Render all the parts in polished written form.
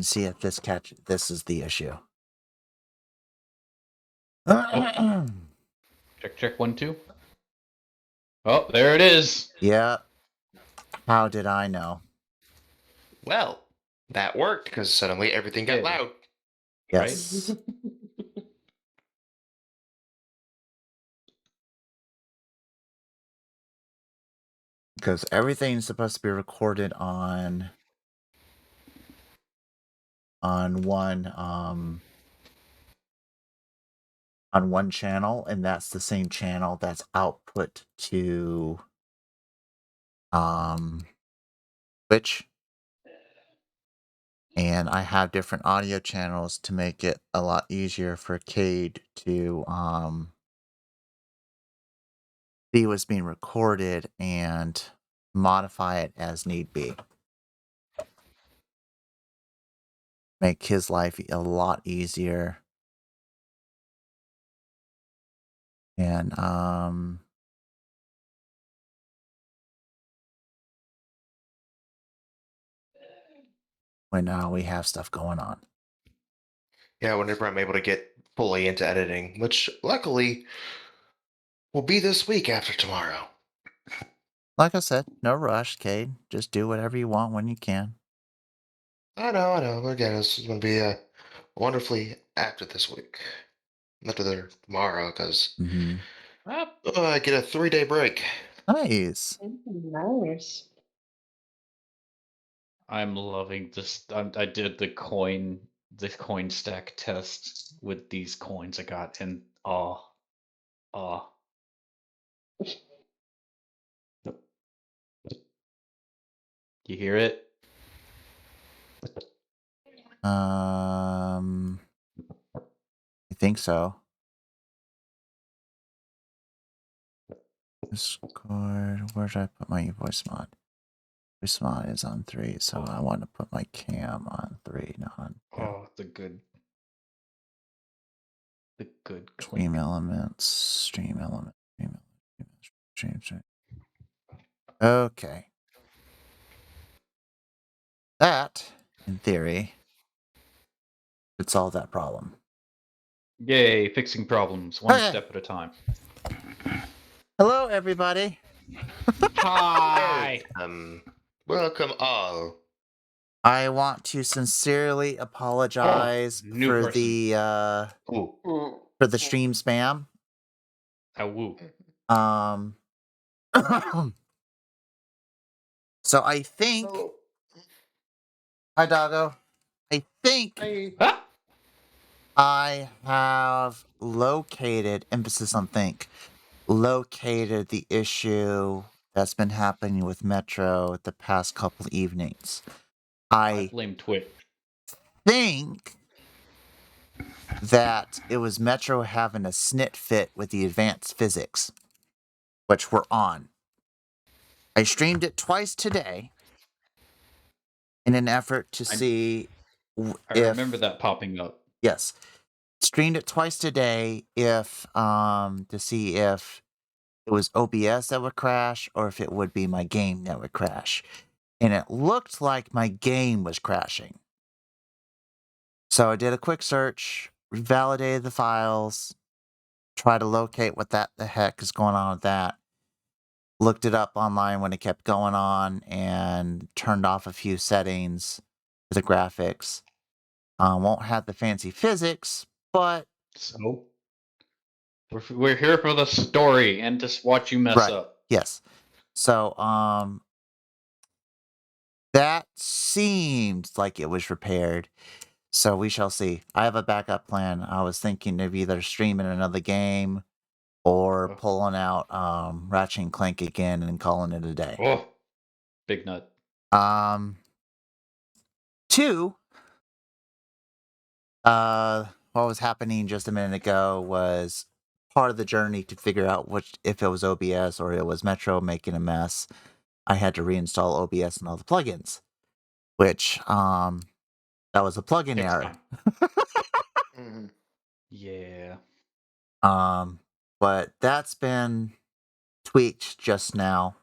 and see if this is the issue. Check 1 2. Oh, there it is. Yeah. How did I know? Well, that worked because suddenly everything got Yeah. loud. Yes. Because everything's supposed to be recorded on one on one channel, and that's the same channel that's output to Twitch. And I have different audio channels to make it a lot easier for Cade to see what's being recorded and modify it as need be. Make his life a lot easier. And when we have stuff going on. Yeah, whenever I'm able to get fully into editing, which luckily will be this week after tomorrow. Like I said, no rush, Cade. Just do whatever you want when you can. I know. Again, this is going to be wonderfully after this week. After the tomorrow, because I get a 3-day break. Nice. Nice. I'm loving this. I did the coin stack test with these coins I got, and you hear it? I think so. Discord. Where did I put my voice mod? Voice mod is on 3, so I want to put my cam on 3, not on 2. Oh, the good Stream elements. Stream element. Stream. Okay. That, in theory, would solve that problem. Yay, fixing problems one Okay. step at a time. Hello, everybody. Hi. Welcome all. I want to sincerely apologize new for person. the for the stream spam. Woo. So I think hi Doggo. I think I have located, emphasis on think, located the issue that's been happening with Metro the past couple evenings. I blame Twitch. Think that it was Metro having a snit fit with the advanced physics, which we're on. I streamed it twice today in an effort to see I remember that popping up. Yes. Streamed it twice today if to see if it was OBS that would crash or if it would be my game that would crash. And it looked like my game was crashing. So I did a quick search, validated the files, tried to locate what the heck is going on with that. Looked it up online when it kept going on and turned off a few settings for the graphics. Won't have the fancy physics, but so we're here for the story and just watch you mess up. Yes. So that seemed like it was repaired. So we shall see. I have a backup plan. I was thinking of either streaming another game or pulling out Ratchet and Clank again and calling it a day. Oh, big nut. 2, what was happening just a minute ago was part of the journey to figure out if it was OBS or it was Metro making a mess. I had to reinstall OBS and all the plugins, which that was a plugin error. Yeah. But that's been tweaked just now.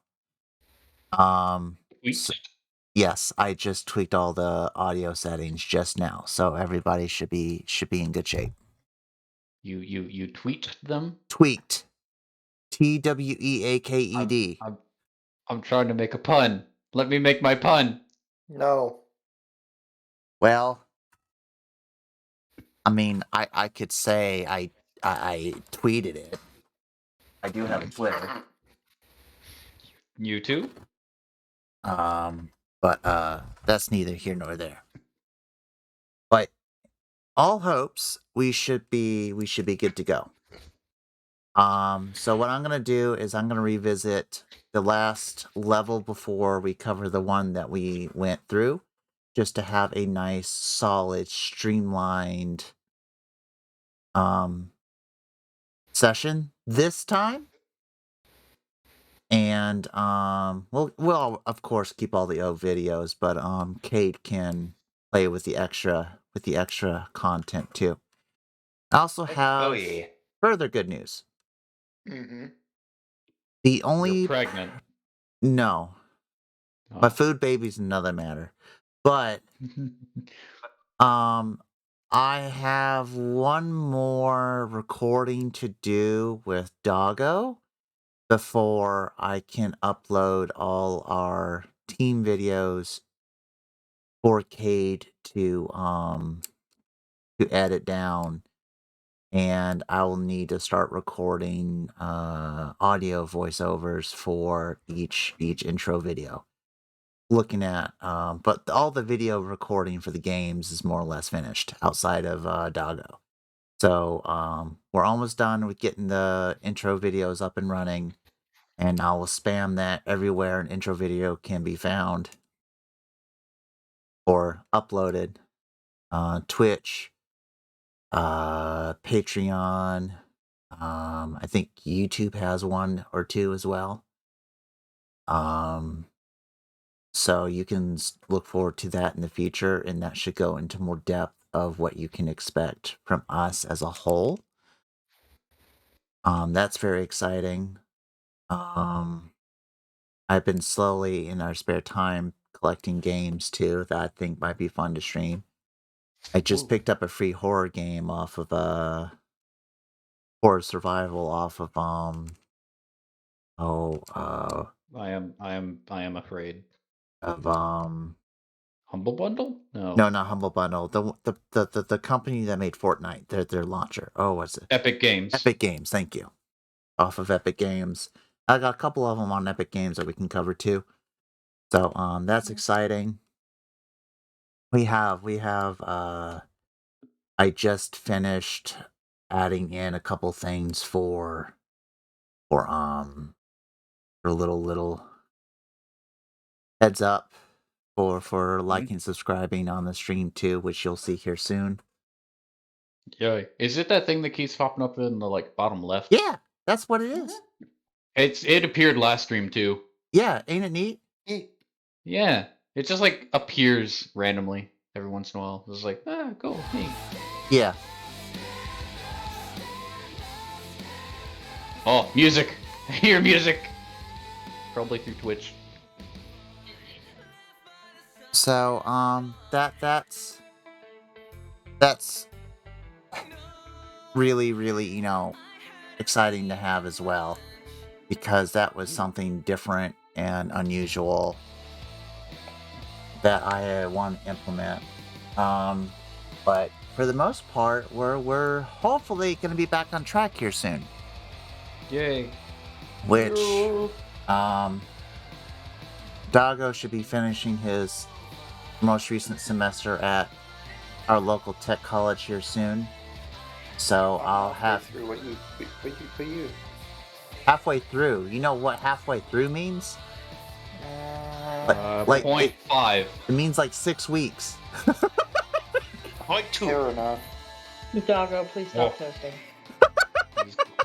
Yes, I just tweaked all the audio settings just now, so everybody should be in good shape. You tweaked them? Tweaked. TWEAKED. I'm trying to make a pun. Let me make my pun. No. Well, I mean, I could say I tweeted it. I do have a Twitter. You too? But that's neither here nor there. But all hopes, we should be good to go. So what I'm gonna do is I'm gonna revisit the last level before we cover the one that we went through, just to have a nice, solid, streamlined session this time. And we'll of course keep all the old videos, but Kate can play with the extra content too. I also have further good news. Mm-hmm. The only You're pregnant. No. Oh. My food baby's another matter. But I have one more recording to do with Doggo before I can upload all our team videos for Cade to edit down, and I will need to start recording audio voiceovers for each intro video. Looking at but all the video recording for the games is more or less finished outside of Doggo. So we're almost done with getting the intro videos up and running, and I will spam that everywhere an intro video can be found or uploaded. Twitch, Patreon, I think YouTube has one or two as well. So you can look forward to that in the future, and that should go into more depth of what you can expect from us as a whole. That's very exciting. I've been slowly in our spare time collecting games too that I think might be fun to stream. I just picked up a free horror game off of horror survival off of I am afraid. of Humble Bundle? No. No, not Humble Bundle. The company that made Fortnite, their launcher. Oh, what's it? Epic Games. Epic Games, thank you. Off of Epic Games. I got a couple of them on Epic Games that we can cover too. So that's exciting. We have I just finished adding in a couple things for little heads up for liking, subscribing on the stream too, which you'll see here soon. Yeah. Is it that thing that keeps popping up in the bottom left? Yeah, that's what it is. It appeared last stream too. Yeah, ain't it neat? Yeah. It just appears randomly every once in a while. It's like, cool, neat. Yeah. Oh, music! I hear music! Probably through Twitch. So that's really, exciting to have as well, because that was something different and unusual that I want to implement. But for the most part, we're hopefully going to be back on track here soon. Yay! Which Doggo should be finishing his most recent semester at our local tech college here soon. So I'll have through what you halfway through. You know what halfway through means? 0.5. It means 6 weeks. 0.2. Fair enough. Doggo, please stop toasting.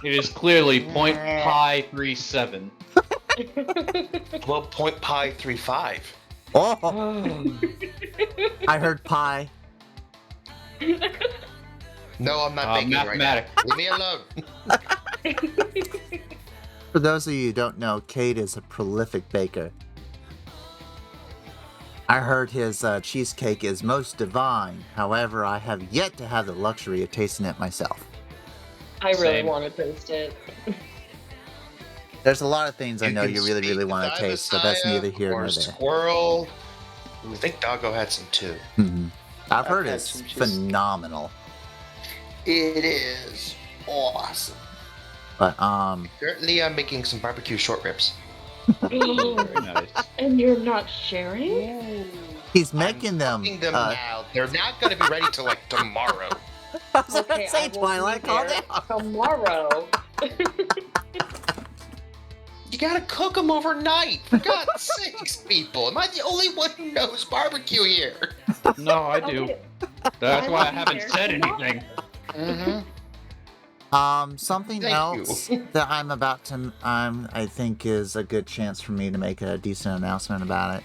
It is clearly 0.pi37. Well, 0.pi35. Oh, I heard pi. No, I'm not baking right now. Mathematic. Leave me alone. For those of you who don't know, Kate is a prolific baker. I heard his cheesecake is most divine. However, I have yet to have the luxury of tasting it myself. I really Same. want to taste it. There's a lot of things I know can you really, speak really with want to Thy taste, but that's Messiah neither here or nor there. Squirrel. I think Doggo had some too. Mhm. I've heard had it's some cheese. phenomenal. It is awesome. But Currently, I'm making some barbecue short ribs. Ooh, Very nice. and you're not sharing? he's making them. Cooking them now. They're not going to be ready till like tomorrow. I was Okay, gonna say I will Twilight, be calm there down. tomorrow. You gotta cook them overnight. For God's sakes, people. Am I the only one who knows barbecue here? No, I do. Okay, That's I why I will be haven't there said tomorrow. anything. Mm-hmm. Something Thank else that I'm about to, I think is a good chance for me to make a decent announcement about it.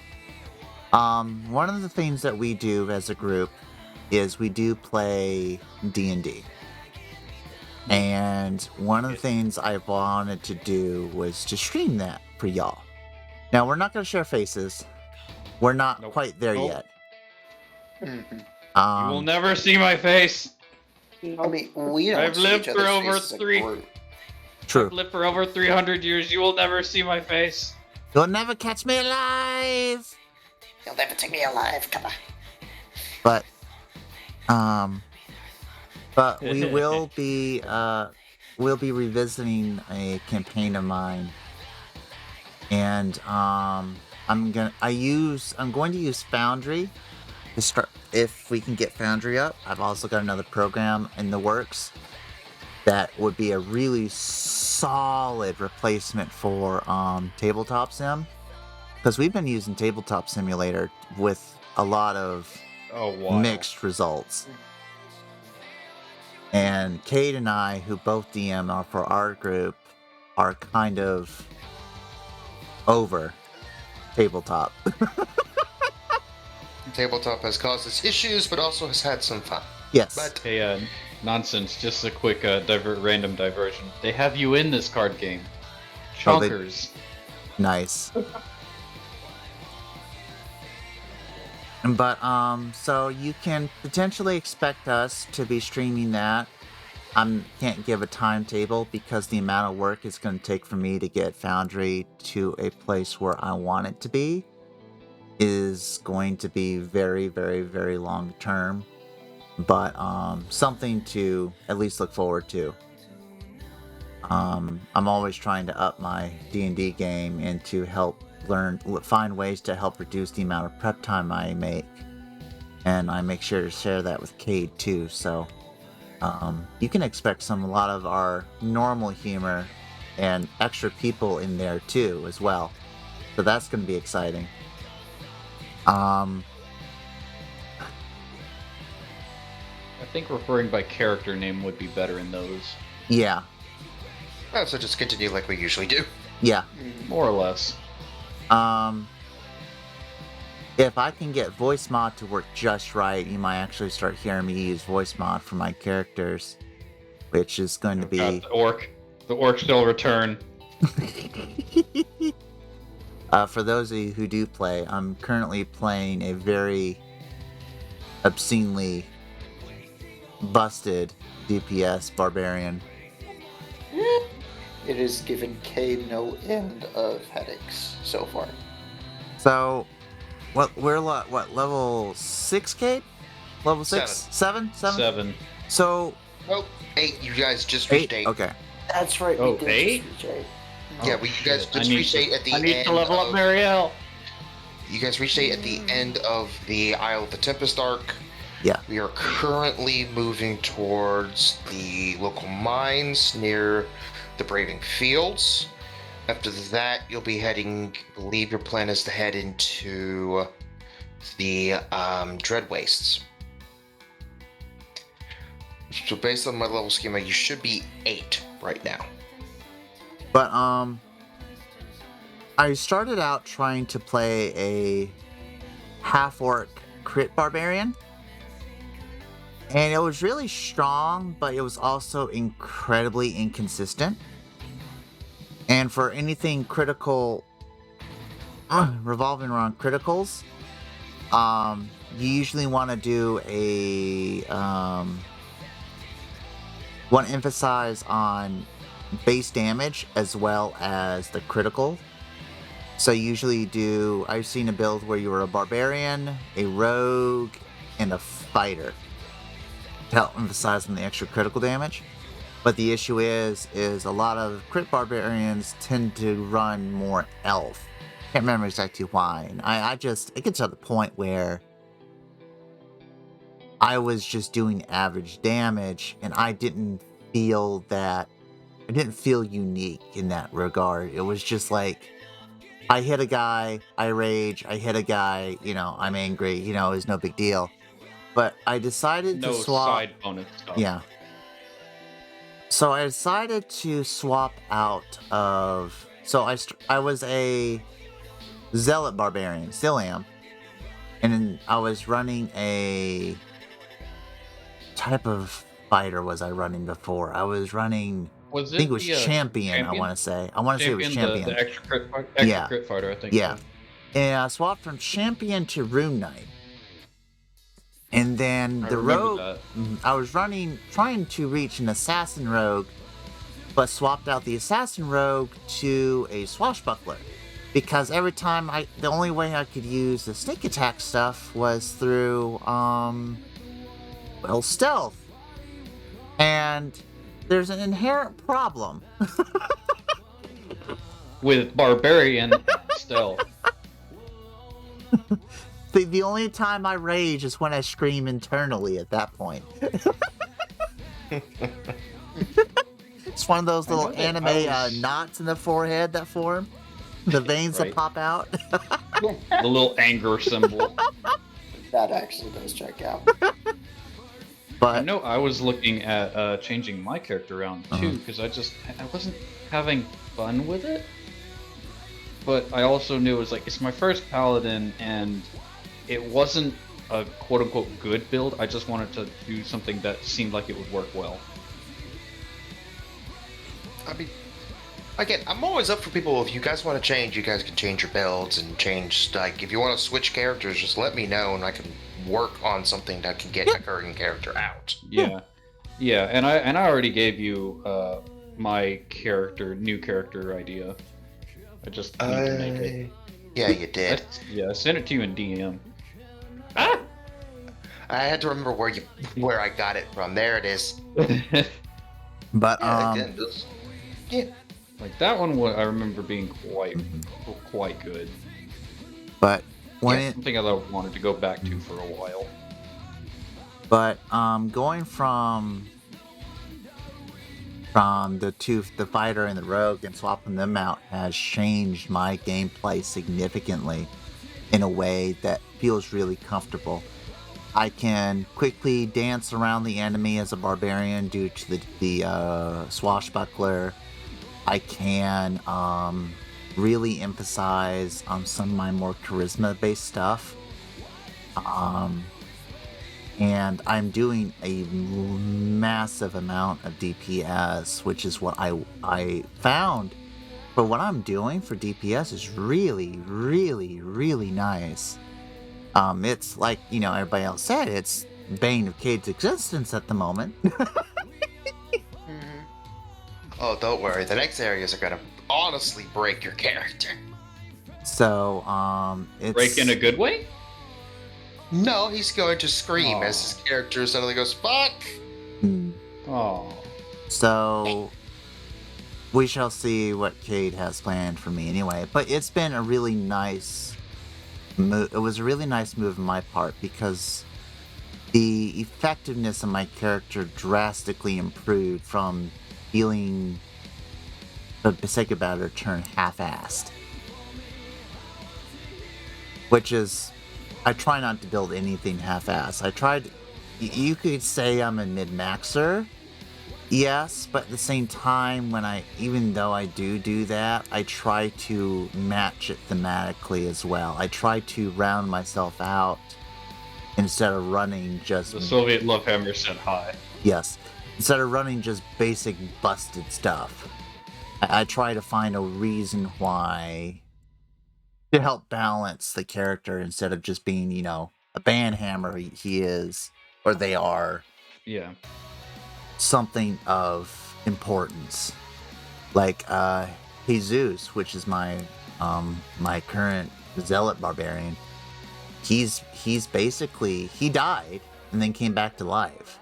One of the things that we do as a group is we do play D&D. And one of the things I wanted to do was to stream that for y'all. Now, we're not going to share faces. We're not Nope. quite there Nope. yet. Mhm. You will never see my face. I mean, we don't I've see lived each for other's over faces as a three- group. True. I've lived for over 300 years. You will never see my face. You'll never catch me alive! You'll never take me alive. Come on. But we will be we'll be revisiting a campaign of mine, and I'm going to use Foundry to start. If we can get Foundry up, I've also got another program in the works that would be a really solid replacement for Tabletop Sim, because we've been using Tabletop Simulator with a lot of Oh, wow. mixed results. And Cade and I, who both DM are for our group, are kind of over tabletop. Tabletop has caused us issues, but also has had some fun. Yes. But Hey, nonsense. Just a quick random diversion. They have you in this card game. Oh, they- Chunkers. Nice. But so you can potentially expect us to be streaming that. I can't give a timetable because the amount of work it's going to take for me to get Foundry to a place where I want it to be is going to be very, very, very long term. But something to at least look forward to. I'm always trying to up my D&D game and to help find ways to help reduce the amount of prep time I make, and I make sure to share that with Cade too. So you can expect a lot of our normal humor and extra people in there too as well. So that's going to be exciting. I think referring by character name would be better in those. Yeah, so just continue like we usually do. yeah. More or less. If I can get voice mod to work just right, you might actually start hearing me use voice mod for my characters, which is going to be The orc shall return. For those of you who do play, I'm currently playing a very obscenely busted DPS barbarian. It has given Cade no end of headaches so far. So, we're level 6K? Level 6? 7? 7. So, Oh, 8. You guys just 8? reached 8. Okay. That's right. Oh, we did 8? just reach 8. Yeah, Oh, you guys shit. just reached 8 at the I end. need to level up of- Marielle. You guys reached 8 at the end of the Isle of the Tempest arc. Yeah. We are currently moving towards the local mines near the Braving Fields. After that, you'll be heading, I believe your plan is to head into the Dread Wastes. So based on my level schema, you should be 8 right now. But, I started out trying to play a half-orc crit barbarian. And it was really strong, but it was also incredibly inconsistent. And for anything critical, revolving around criticals, You usually want to do want to emphasize on base damage as well as the critical. So usually I've seen a build where you were a barbarian, a rogue, and a fighter to help emphasize on the extra critical damage. But the issue is a lot of crit barbarians tend to run more elf. Can't remember exactly why. And it gets to the point where I was just doing average damage, and I didn't feel unique in that regard. It was just like, I hit a guy, I rage, I hit a guy, I'm angry, it's no big deal. But I decided No to swap. side bonus stuff. Yeah. So I decided to swap out of. So I was a zealot barbarian, still am, and then I was running a type of fighter. Was I running before? I was running. Was I think it was the, champion. I want to say. I want to say it was champion. The extra crit fighter, I think. Yeah. So. And I swapped from champion to rune knight. And then the rogue, I was trying to reach an assassin rogue, but swapped out the assassin rogue to a swashbuckler. Because every time the only way I could use the sneak attack stuff was through, stealth. And there's an inherent problem. With barbarian stealth. The only time I rage is when I scream internally at that point. It's one of those little anime knots in the forehead that form. The veins that pop out. The little anger symbol. That actually does check out. But I know I was looking at changing my character around too, because I wasn't having fun with it. But I also knew it's my first paladin, and it wasn't a quote-unquote good build. I just wanted to do something that seemed like it would work well. I mean, again, I'm always up for people. If you guys want to change, you guys can change your builds and change. Like, if you want to switch characters, just let me know, and I can work on something that can get my current character out. Yeah, and I already gave you my new character idea. I just need to make it. Yeah, you did. I sent it to you in DM. I had to remember where I got it from. There it is. But like that one, I remember being quite good. But something that I wanted to go back to for a while. But going from the fighter and the rogue and swapping them out has changed my gameplay significantly in a way that feels really comfortable. I can quickly dance around the enemy as a barbarian due to the swashbuckler. I can really emphasize on some of my more charisma-based stuff. And I'm doing a massive amount of DPS, which is what I found for what I'm doing for DPS is really, really, really nice. It's like, everybody else said, it's bane of Cade's existence at the moment. Oh, don't worry. The next areas are gonna honestly break your character. So, it's... Break in a good way? No, he's going to scream as his character suddenly goes, fuck! Oh. So, we shall see what Cade has planned for me anyway. But it's been a really nice move. It was a really nice move on my part because the effectiveness of my character drastically improved from feeling, for the sake of better, turn half-assed. Which is, I try not to build anything half-assed. You could say I'm a mid-maxer, yes, but at the same time, even though I do that, I try to match it thematically as well. I try to round myself out instead of running just... The Soviet Lovehammer said hi. Yes. Instead of running just basic busted stuff. I try to find a reason why to help balance the character instead of just being, a bandhammer. He is, or they are, Yeah. something of importance. Like Jesus, which is my current zealot barbarian. He's basically, he died and then came back to life.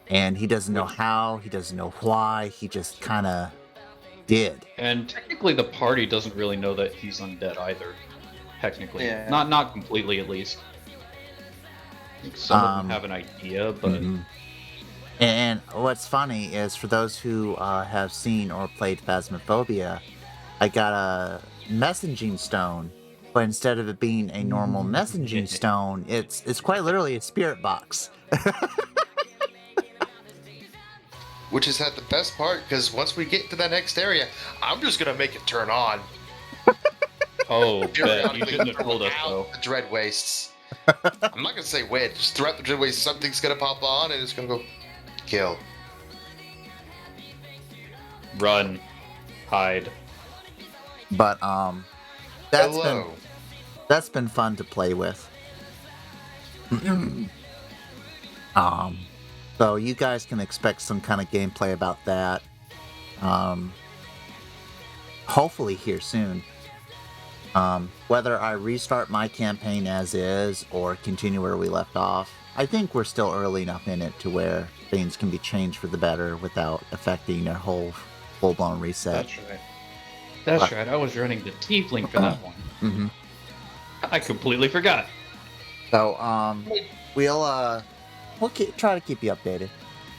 And he doesn't know how, he doesn't know why, he just kind of did. And technically, the party doesn't really know that he's undead either. Technically, Yeah. not completely at least. I think some of them have an idea, but Mhm. And what's funny is, for those who have seen or played Phasmophobia, I got a messaging stone, but instead of it being a normal messaging stone, it's quite literally a spirit box. Which is at the best part, because once we get to that next area, I'm just gonna make it turn on. oh, bet you Periodically shouldn't have told us throughout though. the dread wastes. I'm not gonna say when. Just throughout the dread wastes, something's gonna pop on and it's gonna go kill. Run, hide. But Hello. that's been fun to play with. So you guys can expect some kind of gameplay about that. Hopefully here soon. Whether I restart my campaign as is or continue where we left off, I think we're still early enough in it to where things can be changed for the better without affecting a whole full-blown reset. That's right. That's right. I was running the tiefling for that one. Mm-hmm. I completely forgot. So, we'll try to keep you updated.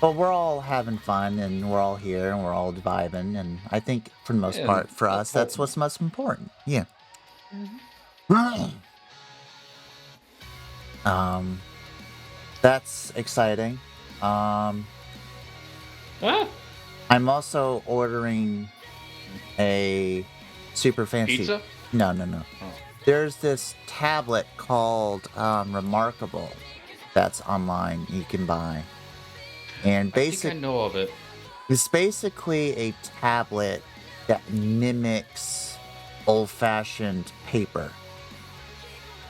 But we're all having fun, and we're all here, and we're all vibing, and I think for the most Yeah, part, for that's us, that's what's most important. Yeah. That's exciting. Ah, I'm also ordering a super fancy pizza? No. Oh. There's this tablet called Remarkable that's online you can buy. And I think I know of it. it's basically a tablet that mimics old-fashioned paper,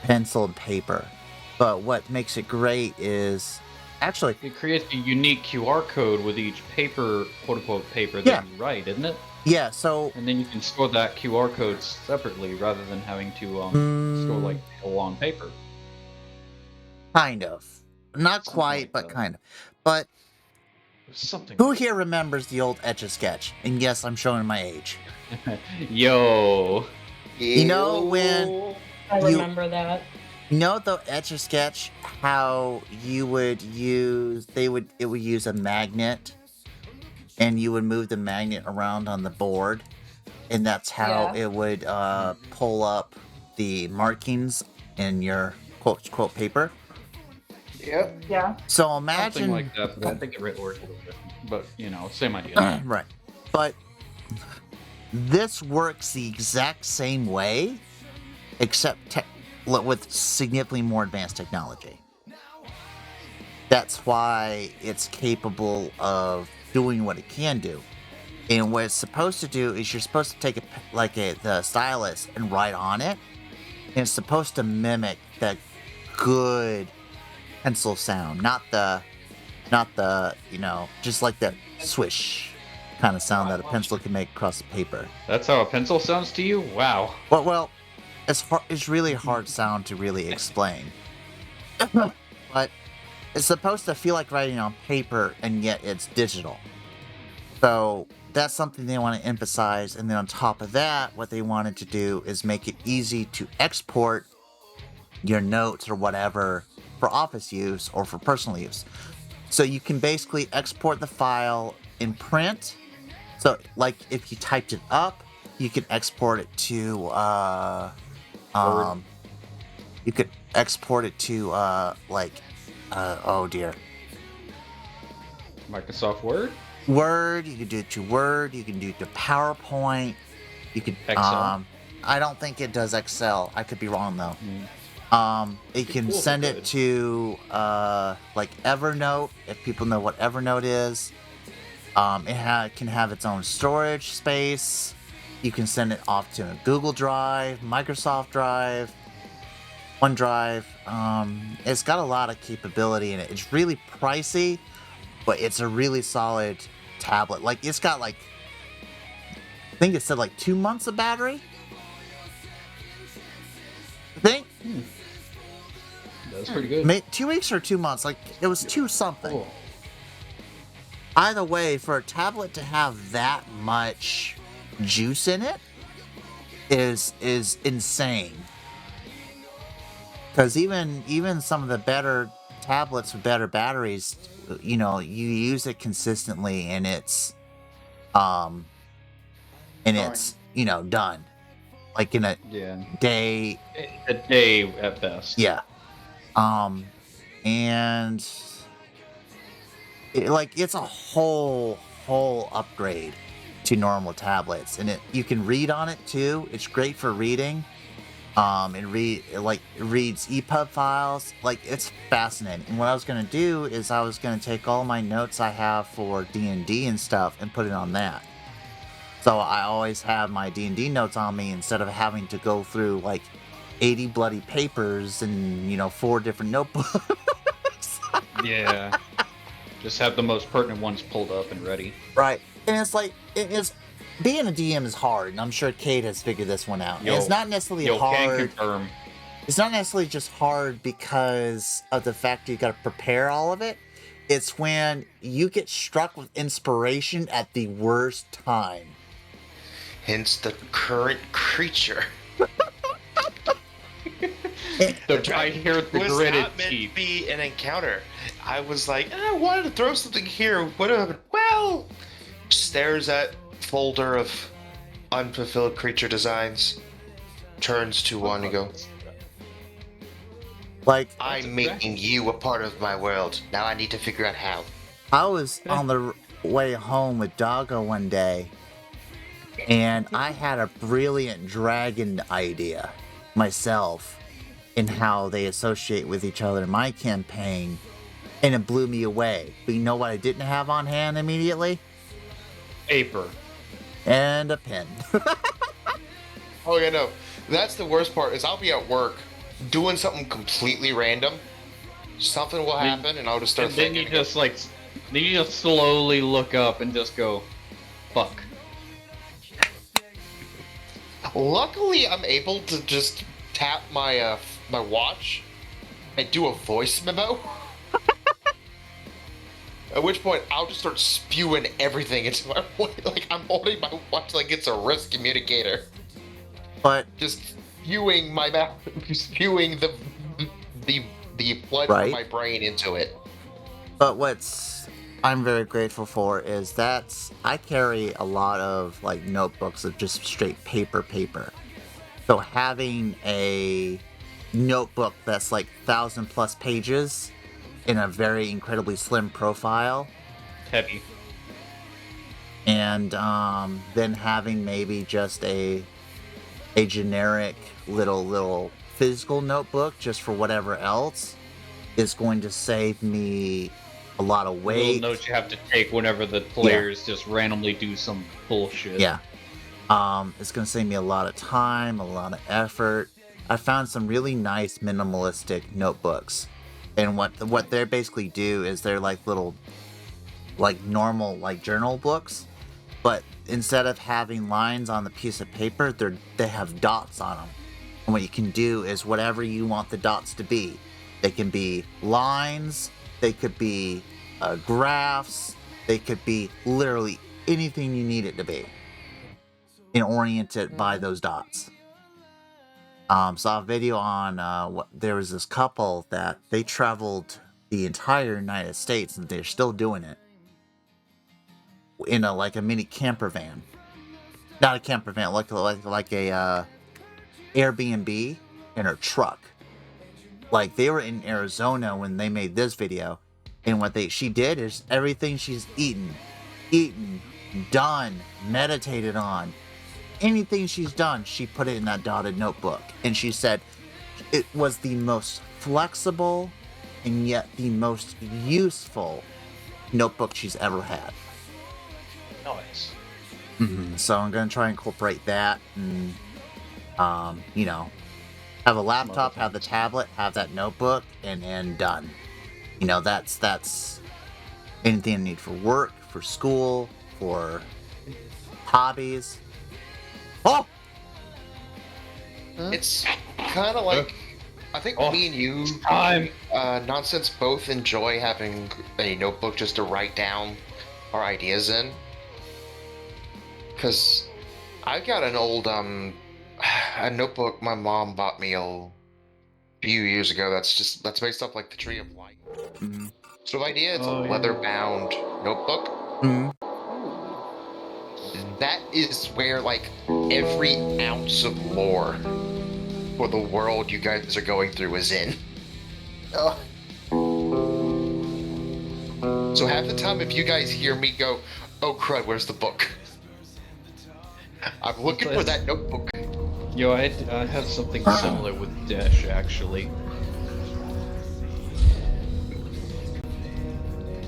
pencil and paper. But what makes it great is actually, It creates a unique QR code with each paper, quote-unquote paper Yeah. that you write, isn't it? yeah, so And then you can store that QR code separately rather than having to store like pill on paper. kind of. Not Something quite, like but that. kind of. But Something. who here remembers the old Etch-a-Sketch? And yes, I'm showing my age. Yo. You know when I You- remember that. You know the Etch-a-Sketch, how you would use, it would use a magnet, and you would move the magnet around on the board, and that's how Yeah. it would pull up the markings in your quote paper. Yep. Yeah. So imagine, Something like that, but I think it works a little different. But, same idea. right, but this works the exact same way, except with significantly more advanced technology. That's why it's capable of doing what it can do. And what it's supposed to do is you're supposed to take the stylus and write on it, and it's supposed to mimic the good pencil sound, not the just like the swish kind of sound that a pencil can make across the paper. That's how a pencil sounds to you? Wow. Well, it's really hard sound to really explain. But it's supposed to feel like writing on paper, and yet it's digital. So that's something they want to emphasize. And then on top of that, what they wanted to do is make it easy to export your notes or whatever for office use or for personal use. So you can basically export the file in print. So like if you typed it up, you could export it to you could export it to oh dear, Microsoft Word? Word. You could do it to Word. You can do it to PowerPoint. You could Excel? I don't think it does Excel. I could be wrong though. You can cool if it send it could. to like Evernote, if people know what Evernote is. It can have its own storage space. You can send it off to a Google Drive, Microsoft Drive, OneDrive. It's got a lot of capability in it. It's really pricey, but it's a really solid tablet. Like, it's got like, I think it said like 2 months of battery. I think That's pretty good. 2 weeks or 2 months. Like, it was 2 something. Cool. Either way, for a tablet to have that much juice in it is insane. Because even some of the better tablets with better batteries, you know, you use it consistently and it's you know, done. Like in a Yeah. day. A day at best. Yeah. And it's a whole upgrade to normal tablets, and you can read on it too. It's great for reading. It reads EPUB files. Like, it's fascinating. And what I was gonna do is I was gonna take all my notes I have for D&D and stuff and put it on that. So I always have my D&D notes on me instead of having to go through like 80 bloody papers and, you know, 4 different notebooks. Yeah. Just have the most pertinent ones pulled up and ready. Right. And it's like, being a DM is hard, and I'm sure Kate has figured this one out. And it's not necessarily Can hard. confirm. It's not necessarily just hard because of the fact that you got to prepare all of it. It's when you get struck with inspiration at the worst time. Hence the current creature. I hear the was gritted not meant teeth. to be an encounter. I was like, I wanted to throw something here. What happened? Well, stares at folder of unfulfilled creature designs, turns to one and go, Like, I'm making you a part of my world. Now I need to figure out how. I was on the way home with Doggo one day, and I had a brilliant dragon idea myself in how they associate with each other in my campaign, and it blew me away. But you know what I didn't have on hand immediately? Paper. And a pen. Oh yeah, no. That's the worst part is I'll be at work doing something completely random. Something will happen and I'll just start And then thinking. you just slowly look up and just go, fuck. Luckily, I'm able to just tap my my watch and do a voice memo. At which point, I'll just start spewing everything into my watch. Like, I'm holding my watch like it's a wrist communicator. But Just spewing my mouth, spewing the blood Right. from my brain into it. what's I'm very grateful for is that I carry a lot of like notebooks of just straight paper. So having a notebook that's like 1,000+ pages in a very incredibly slim profile, Heavy. and then having maybe just a generic little physical notebook just for whatever else is going to save me a lot of Little weight. notes you have to take whenever the players just randomly do some bullshit. Yeah. It's gonna save me a lot of time, a lot of effort. I found some really nice minimalistic notebooks, and what they basically do is they're like little, like normal like journal books, but instead of having lines on the piece of paper, they have dots on them. And what you can do is whatever you want the dots to be. They can be lines, they could be graphs, they could be literally anything you need it to be, and orient it by those dots. Saw a video on there was this couple that they traveled the entire United States, and they're still doing it in a mini camper van, not a camper van, like a Airbnb in her truck. Like, they were in Arizona when they made this video, and what she did is everything she's eaten, done, meditated on, anything she's done, she put it in that dotted notebook. And she said it was the most flexible and yet the most useful notebook she's ever had. Nice. So I'm gonna try and incorporate that, and you know, have a laptop, have the tablet, have that notebook, and done. You know, that's anything I need for work, for school, for hobbies. Oh, It's kind of like I think Oh, me and you, time. Nonsense, both enjoy having a notebook just to write down our ideas in. Because I got an old a notebook my mom bought me a few years ago. That's based off like the Tree of Life. mm, So the idea, it's a Oh, yeah. leather-bound notebook. mm, That is where like every ounce of lore for the world you guys are going through is in. Oh, So half the time, if you guys hear me go, "Oh crud, where's the book?" I'm looking for that notebook. Yo, I have something similar with Dash, actually.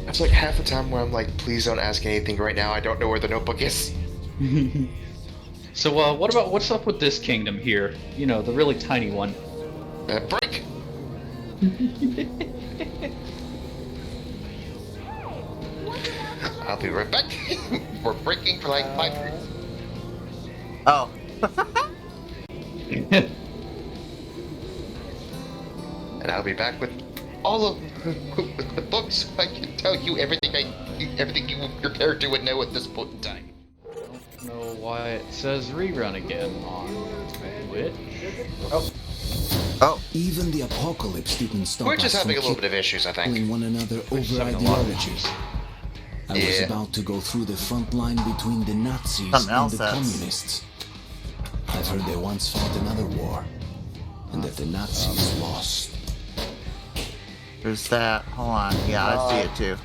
It's like half the time where I'm like, "Please don't ask anything right now. I don't know where the notebook is." So, what's up with this kingdom here? You know, the really tiny one. Break. I'll be right back. We're breaking for like 5 minutes. oh, And I'll be back with all of the books so I can tell you everything your character would know at this point in time. Don't know why it says rerun again on Twitch. oh, Even the apocalypse didn't stop We're us just having a from little bit of issues, I think. killing one another Twitch is over having a lot of ideologies. issues. I was Yeah. about to go through the front line between the Nazis Something and else the that's- communists. I've heard they once fought another war, and that the Nazis lost. there's that. Hold on. Yeah, I see it too.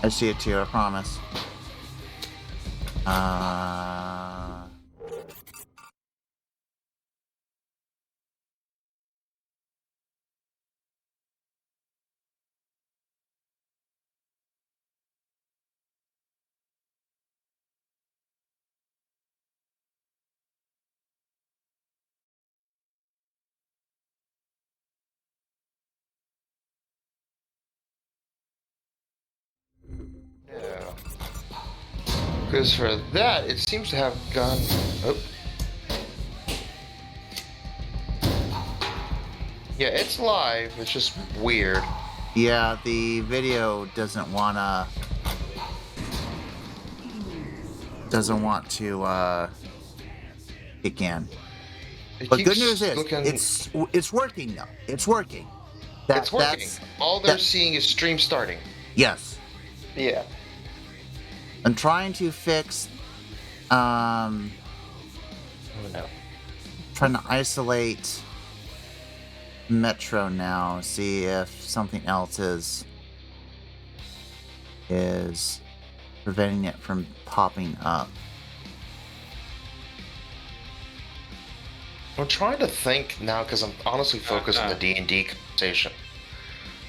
I see it too. I promise. Yeah. Because for that, it seems to have gone. Oh. Yeah, it's live. It's just weird. Yeah, the video doesn't want to kick in. It But good keeps news is looking- it's working though. It's working. it's working. That's All they're that- seeing is stream starting. yes. yeah. I'm trying to fix Oh no. trying to isolate Metro now, see if something else is preventing it from popping up. I'm trying to think now because I'm honestly focused on the D&D conversation.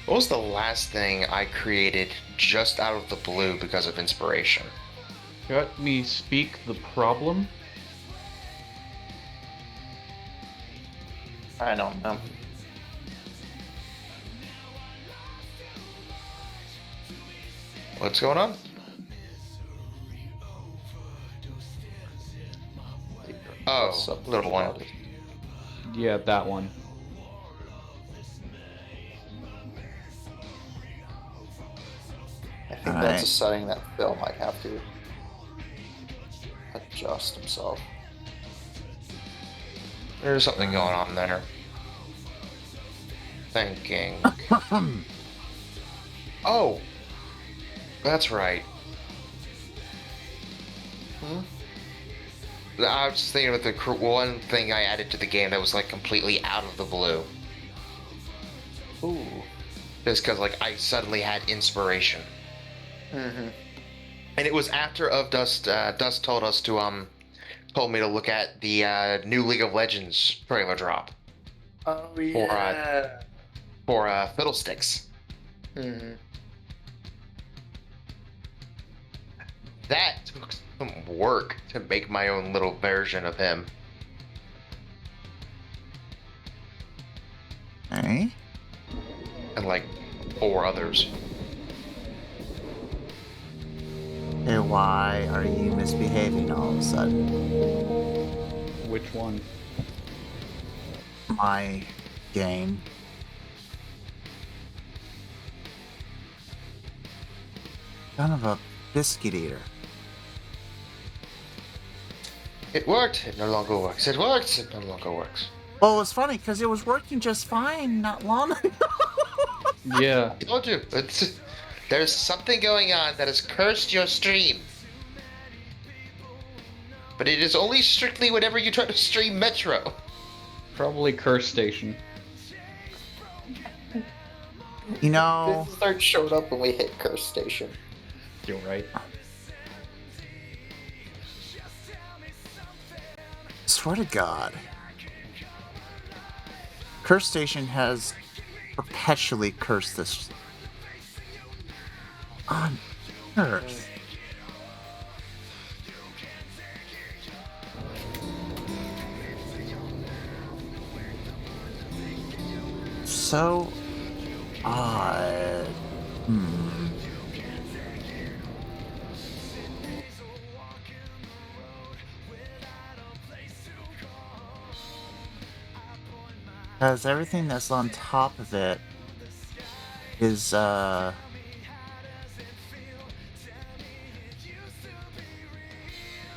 What was the last thing I created just out of the blue because of inspiration? Let me speak the problem. I don't know. What's going on? Oh, little one. Yeah, that one. I think Alright. that's a setting that Phil might have to adjust himself. There's something going on there. Thinking. Oh, that's right. I was just thinking about the one thing I added to the game that was like completely out of the blue. Ooh. Just because like I suddenly had inspiration, Mm-hmm. and it was after of Dust. Dust told me to look at the new League of Legends trailer drop Oh for Fiddlesticks. Mm-hmm. That took some work to make my own little version of him. Okay. And like 4 others. Hey, why are you misbehaving all of a sudden? Which one? My game. Son of a biscuit eater. It worked. It no longer works. It works. It no longer works. Well, it was funny because it was working just fine not long ago. Yeah. I told you. There's something going on that has cursed your stream. But it is only strictly whenever you try to stream Metro. Probably Curse Station. You know, This start showing up when we hit Curse Station. You're right. swear to God, Curse Station has perpetually cursed this on Earth. So odd. Because everything that's on top of it is, wait a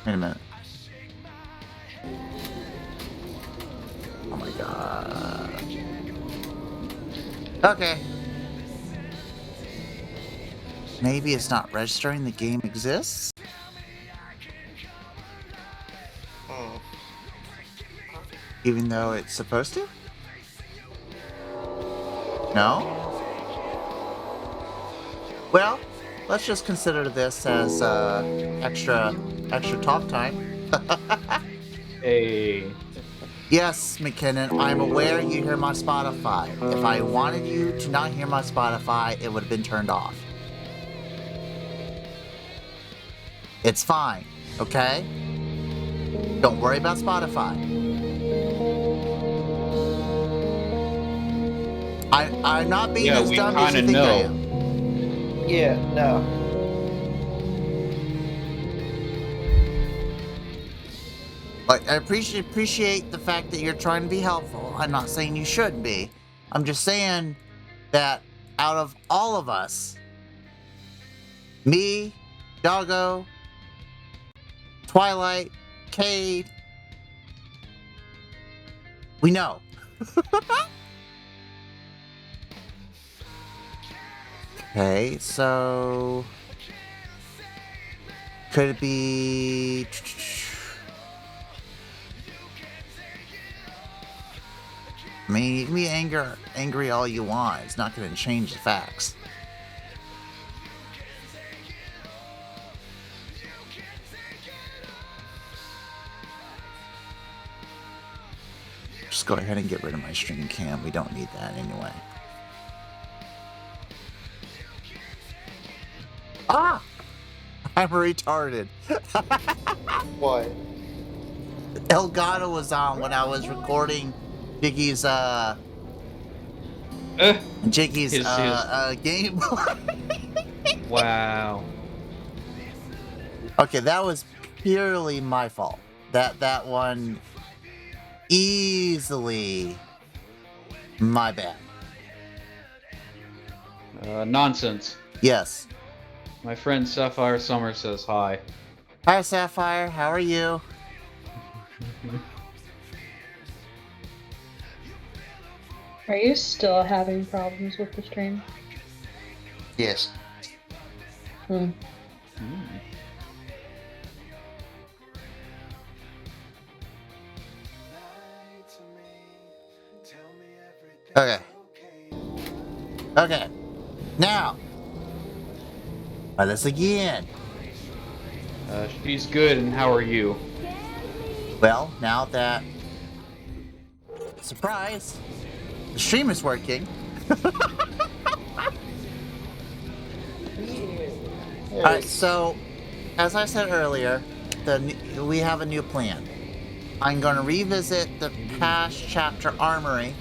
minute. Oh my god. Okay. Maybe it's not registering the game exists? Even though it's supposed to? No? Well, let's just consider this as extra talk time. Hey. Yes, McKinnon, I'm aware you hear my Spotify. If I wanted you to not hear my Spotify, it would have been turned off. It's fine, okay? Don't worry about Spotify. I'm not being as we dumb as you kinda think I know. am. Yeah, no. Like, I appreciate the fact that you're trying to be helpful. I'm not saying you shouldn't be. I'm just saying that out of all of us, me, Doggo, Twilight, Cade, we know. Okay, so could it be? I mean, you can be angry all you want. It's not going to change the facts. Just go ahead and get rid of my stream cam. We don't need that anyway. Ah! I'm retarded. What? Elgato was on when I was recording Jiggy's His- game. Wow. Okay, that was purely my fault. That one easily my bad. Nonsense. Yes. My friend Sapphire Summer says hi. Hi Sapphire, how are you? Are you still having problems with the stream? Yes. Okay. Okay. Now. Try this again. She's good, and how are you? Well, now that... Surprise! The stream is working. Alright, so... as I said earlier, we have a new plan. I'm going to revisit the past chapter armory,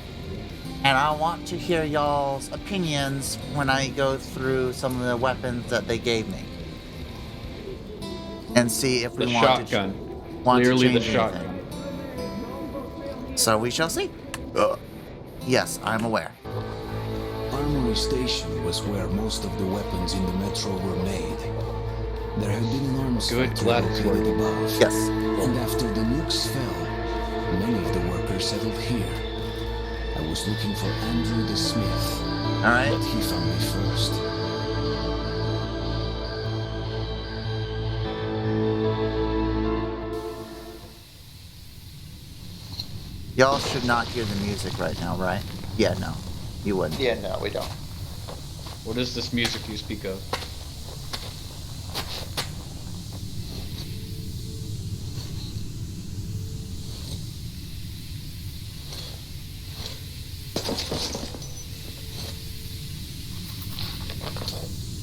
and I want to hear y'all's opinions when I go through some of the weapons that they gave me, and see if we The want shotgun. to Clearly the change shotgun. anything. So we shall see. Yes, I'm aware. Armory Station was where most of the weapons in the metro were made. There had been an arms Good factory Gladys located work. above. Yes. And after the nukes fell, many of the workers settled here. I was looking for Andrew the Smith, All right. but he found me first. Y'all should not hear the music right now, right? Yeah, no. You wouldn't. Yeah, no, we don't. What is this music you speak of?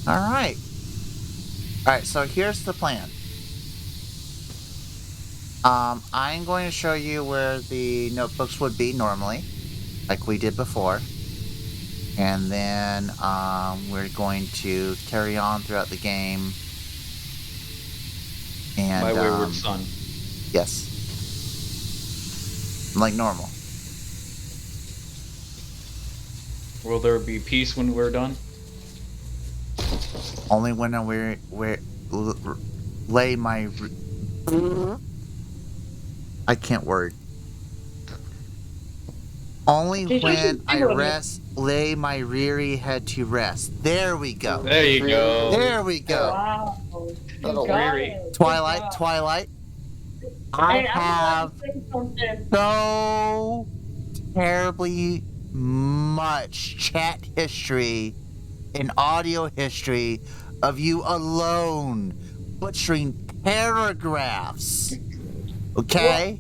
Alright. Alright, so here's the plan. I'm going to show you where the notebooks would be normally, like we did before. And then we're going to carry on throughout the game. And My wayward son. yes. Like normal. Will there be peace when we're done? Only when I lay my I can't word. Only Did you when just I do it? lay my weary head to rest. There we go. There you go. There we go. Wow. Little You got weary. it. Good Twilight, job. Twilight. I Hey, have I'm gonna say something. so terribly much chat history and audio history of you alone butchering paragraphs. Okay?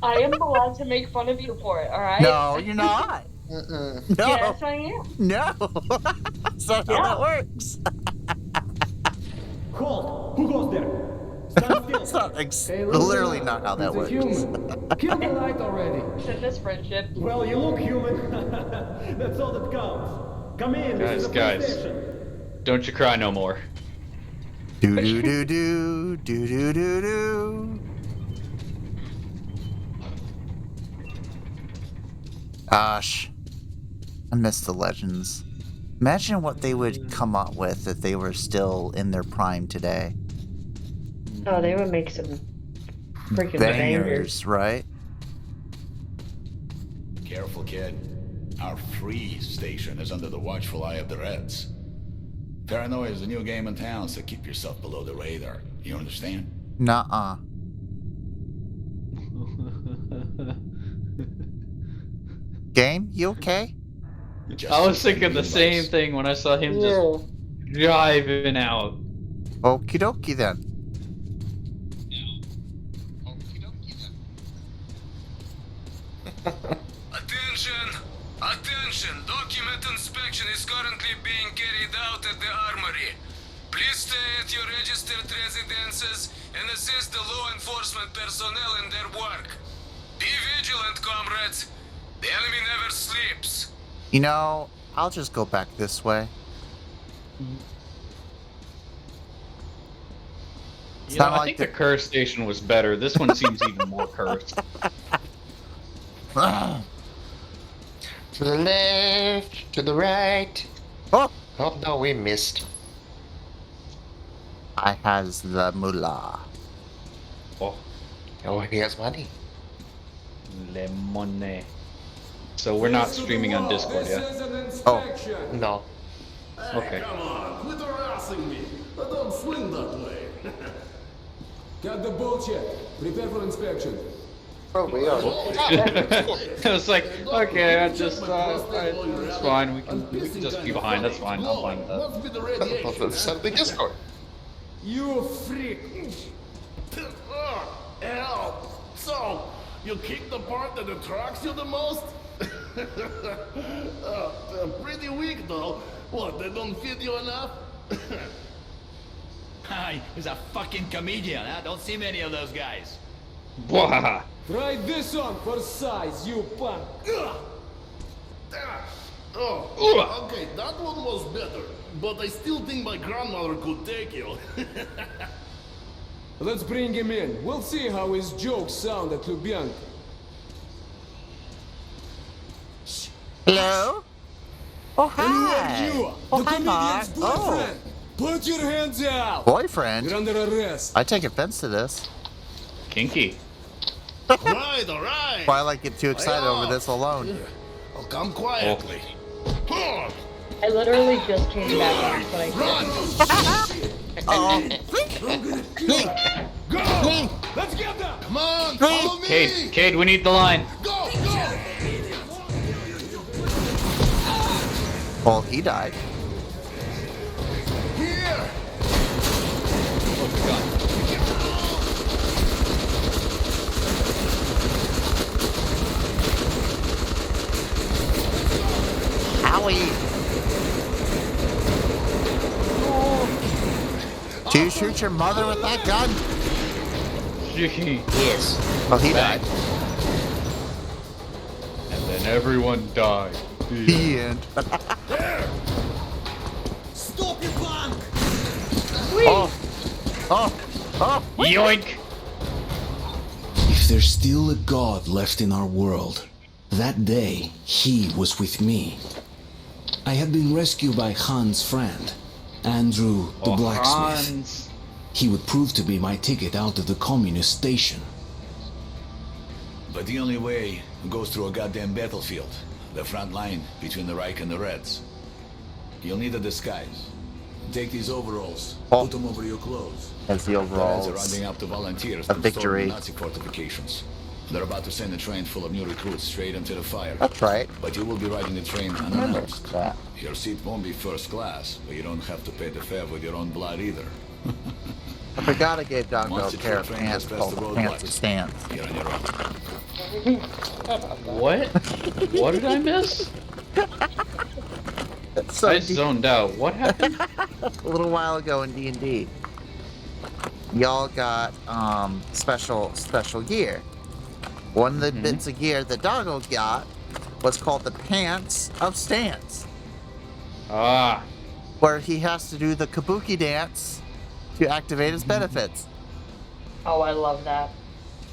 I am allowed to make fun of you for it, alright? No, you're not. Mm-mm. No. Yes, I am. No. That's not how Yeah. that works. Halt! Who goes there? Stand still. That's not Hey, listen literally up. not how that It's works. a human. Kill the light already. In this friendship. Well, you look human. That's all that counts. Come in. This is a Guys. PlayStation. Don't you cry no more. Do do do do do do do do. Gosh, I miss the legends. Imagine what they would come up with if they were still in their prime today. Oh, they would make some freaking bangers. Bangers, right? Careful, kid. Our free station is under the watchful eye of the Reds. Paranoia is the new game in town, so keep yourself below the radar. You understand? Nuh-uh. Game, you okay? Just I was some thinking the advice. same thing when I saw him just driving out. Okie dokie then. Attention! Attention! Document inspection is currently being carried out at the armory. Please stay at your registered residences and assist the law enforcement personnel in their work. Be vigilant, comrades. The enemy never sleeps. You know, I'll just go back this way. You know, not I like think the- the curse station was better. This one seems even more cursed. Oh, To the left, to the right. Oh no, we missed. I has the moolah. Oh, Oh, he has money. lemone. So we're not streaming on Discord, yeah? Oh, No. Okay. Come on, quit harassing me. I don't swing that way. Got the bullshit. Prepare for inspection. Oh, we are. I was like, okay, it's fine. We can just be behind. That's fine. I'm fine with that. Must be the radiation. Suddenly Discord. You freak. Hell. So, you kick the part that attracts you the most? They're pretty weak though. What, they don't feed you enough? Hi, he's a fucking comedian, huh? Don't see many of those guys. Blah. Try this on for size, you punk. Oh, okay, that one was better. But I still think my grandmother could take you. Let's bring him in. We'll see how his jokes sound at Lubyanka. Hello? Oh, hi. Anyone you? Oh, The hi, Mark. comedian's boyfriend. Put your hands out. Boyfriend? You're under arrest. I take offense to this. Kinky. Alright, alright. Why I get too excited over this alone? I'll come quietly. Huh. I literally just came back and I Run! Oh. Go! Let's get them. Come on, follow me! Cade, we need the line. Go, go! Well, he died. Here! Howie! Do you shoot your mother with that gun? Yes. Well, he died. And then everyone died. The end. Stop, you punk. Oh! Oh! Oh! Yoink! If there's still a god left in our world, that day he was with me. I had been rescued by Han's friend, Andrew the blacksmith. Hans. He would prove to be my ticket out of the communist station. But the only way goes through a goddamn battlefield. The front line between the Reich and the Reds. You'll need a disguise. Take these overalls, put them over your clothes. As the The Reds are overalls. rounding up the volunteers A to storm victory. the Nazi fortifications. They're about to send a train full of new recruits straight into the fire. That's right. But you will be riding the train Remember unannounced. that. Your seat won't be first class, but you don't have to pay the fare with your own blood either. I forgot I gave Doggo Once a the pair of train pants goes past called the the Pants of roadblocks. Stance. You're on your own. What? What did I miss? So I zoned out. What happened? a little while ago in D&D, y'all got special gear. One of the bits of gear that Doggo got was called the Pants of Stance, Ah. where he has to do the kabuki dance to activate his benefits. Oh, I love that.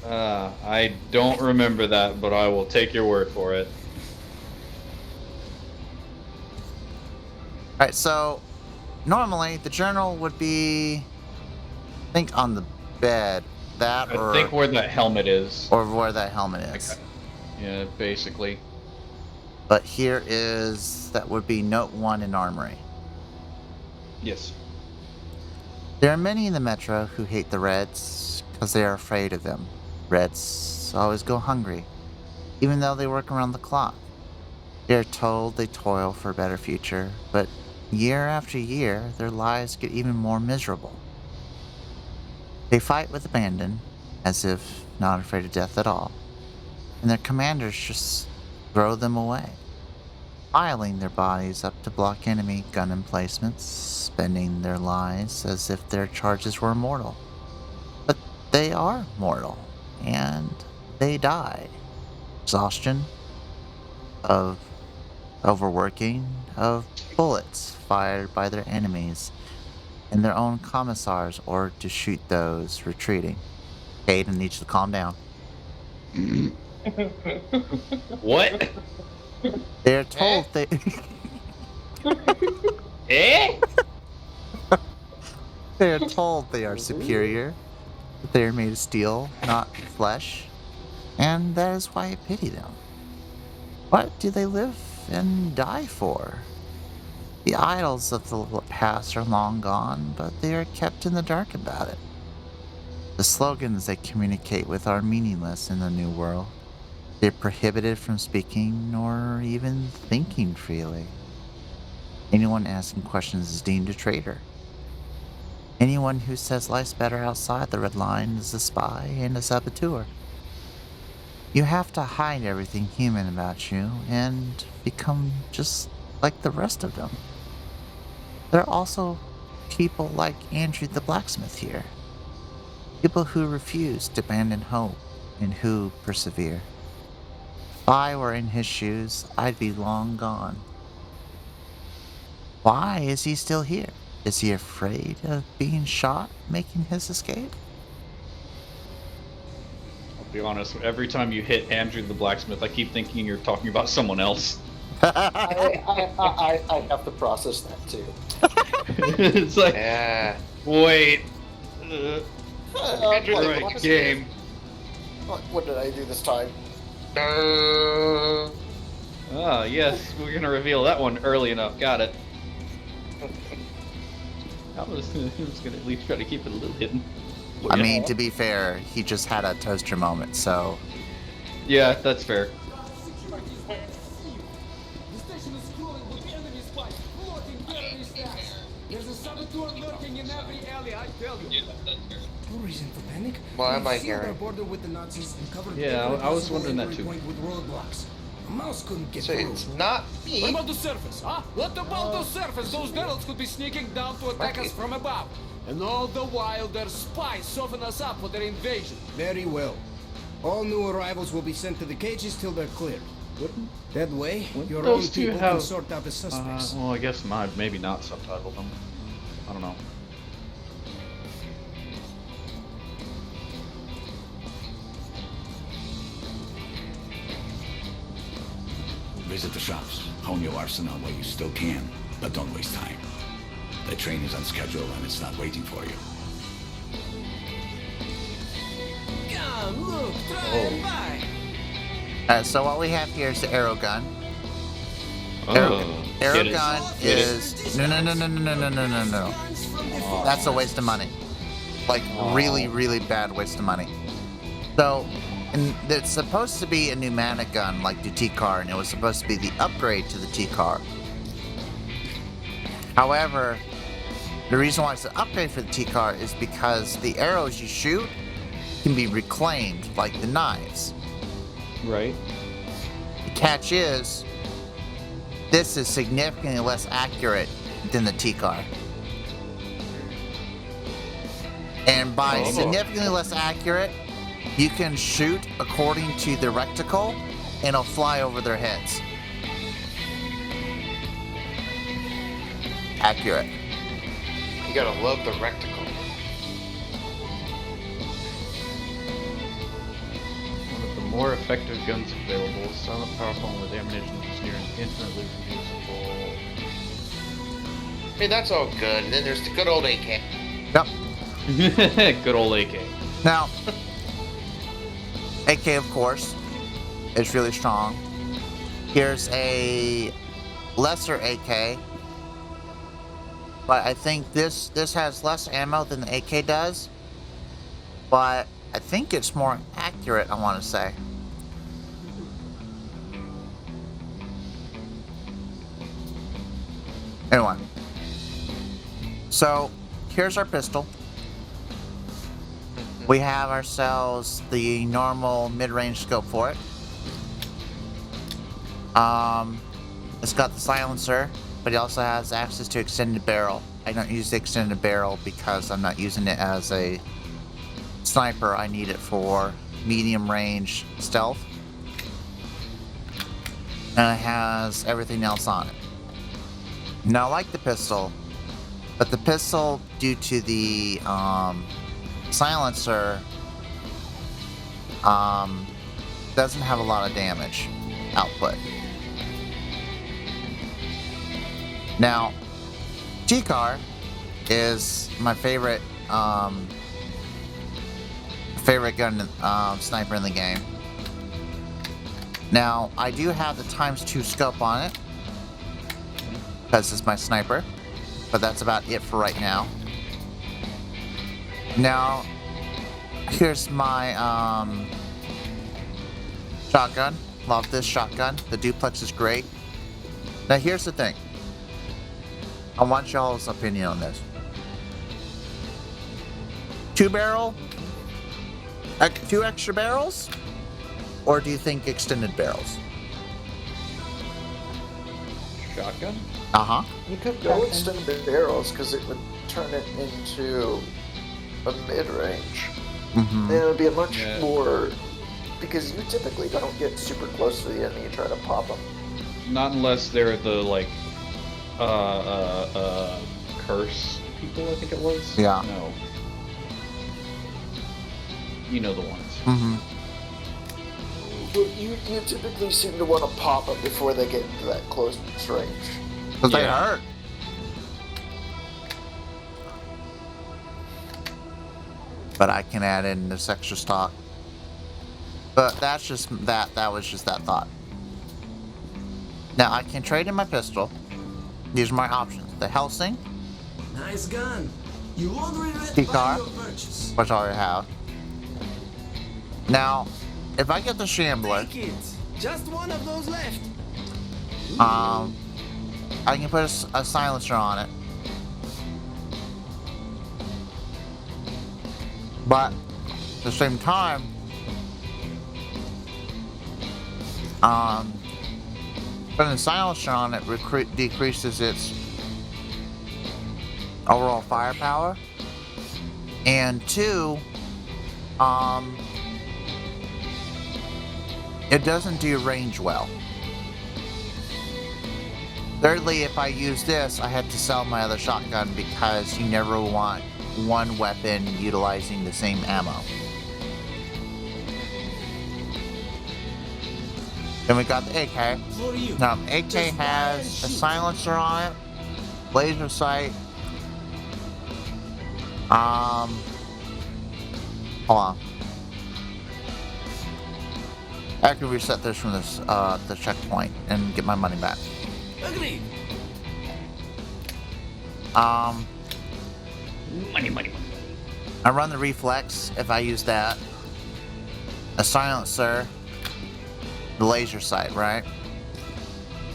I don't remember that, but I will take your word for it. Alright, so normally the journal would be, I think, on the bed. That I or think where that helmet is. or where that helmet is. Yeah, basically. But here is, that would be note 1 in Armory. Yes. There are many in the Metro who hate the Reds because they are afraid of them. Reds always go hungry, even though they work around the clock. They are told they toil for a better future, but year after year, their lives get even more miserable. They fight with abandon, as if not afraid of death at all, and their commanders just throw them away, piling their bodies up to block enemy gun emplacements, spending their lives as if their charges were immortal. But they are mortal, and they die. Exhaustion, of overworking, of bullets fired by their enemies, and their own commissars ordered to shoot those retreating. Aiden needs to calm down. What? They are told they... Eh? They are told they are superior, that they are made of steel, not flesh, and that is why I pity them. What do they live and die for? The idols of the past are long gone, but they are kept in the dark about it. The slogans they communicate with are meaningless in the new world. They're prohibited from speaking or even thinking freely. Anyone asking questions is deemed a traitor. Anyone who says life's better outside the red line is a spy and a saboteur. You have to hide everything human about you and become just like the rest of them. They're also people like Andrew the blacksmith here. People who refuse to abandon hope and who persevere. If I were in his shoes, I'd be long gone. Why is he still here? Is he afraid of being shot making his escape? I'll be honest, every time you hit Andrew the blacksmith, I keep thinking you're talking about someone else. I have to process that too. It's like, wait. Andrew the What game. What did I do this time? Ah, yes, we're gonna reveal that one early enough. Got it. I was gonna at least try to keep it a little hidden. I mean, to be fair, he just had a toaster moment, so... Yeah, that's fair. There's a saboteur lurking in every alley, I tell you. No reason for panic. Why am I hearing? Yeah, I was wondering that too. A mouse couldn't get So through. it's not me. What about the surface, huh? What about the surface? Those devils could be sneaking down to attack us from above. And all the while, their spies soften us up for their invasion. Very well. All new arrivals will be sent to the cages till they're cleared. That way, your own Those two people have, can sort out the suspects. well, I guess maybe not subtitle them. I don't know. Visit the shops. Hone your arsenal while you still can, but don't waste time. The train is on schedule and it's not waiting for you. Come, look, try and buy. So what we have here is the arrow gun. Oh, Arrow get it. gun Get it. is... No. That's a waste of money. Like, really, really bad waste of money. So, and it's supposed to be a pneumatic gun like the T-Car, and it was supposed to be the upgrade to the T-Car. However, the reason why it's an upgrade for the T-Car is because the arrows you shoot can be reclaimed like the knives. Right. The catch is, this is significantly less accurate than the T-Car. And by significantly less accurate, you can shoot according to the reticle, and it'll fly over their heads. Accurate. You gotta love the reticle. One of the more effective guns available, silent, powerful, and with ammunition that's near and infinitely reusable. I mean, that's all good. And then there's the good old AK. Yep. Good old AK. Now, AK, of course, is really strong. Here's a lesser AK, but I think this has less ammo than the AK does, but I think it's more accurate, I want to say. Anyway, so here's our pistol. We have ourselves the normal mid-range scope for it. It's got the silencer, but it also has access to extended barrel. I don't use the extended barrel because I'm not using it as a sniper. I need it for medium range stealth. And it has everything else on it. Now I like the pistol, but the pistol, due to the silencer, doesn't have a lot of damage output. Now, T-Car is my favorite gun sniper in the game. Now, I do have the ×2 scope on it because it's my sniper, but that's about it for right now. Now, here's my shotgun. Love this shotgun. The duplex is great. Now, here's the thing. I want y'all's opinion on this. 2 extra barrels? Or do you think extended barrels? shotgun? Uh-huh. You could go extend the barrels because it would turn it into a mid-range. Mm-hmm. And it would be a much more... Because you typically don't get super close to the enemy and try to pop them. Not unless they're the, like, curse people, I think it was? Yeah. No. You know the ones. Mm-hmm. But you typically seem to want to pop them before they get into that close range. Because they hurt. But I can add in this extra stock. But that's just that was just that thought. Now I can trade in my pistol. These are my options. The Helsing. Nice gun. You won't regret T-car, buying your purchase. which I already have. Now, if I get the Shambler, Take it. Just one of those left. I can put a silencer on it. But at the same time, putting a silencer on it decreases its overall firepower. And 2, it doesn't do range well. Thirdly, if I use this, I had to sell my other shotgun because you never want one weapon utilizing the same ammo. Then we got the AK. Now, AK has a silencer on it, laser sight. Hold on. I can reset this from this the checkpoint and get my money back. Agreed. Money. I run the reflex if I use that. A silencer. The laser sight, right?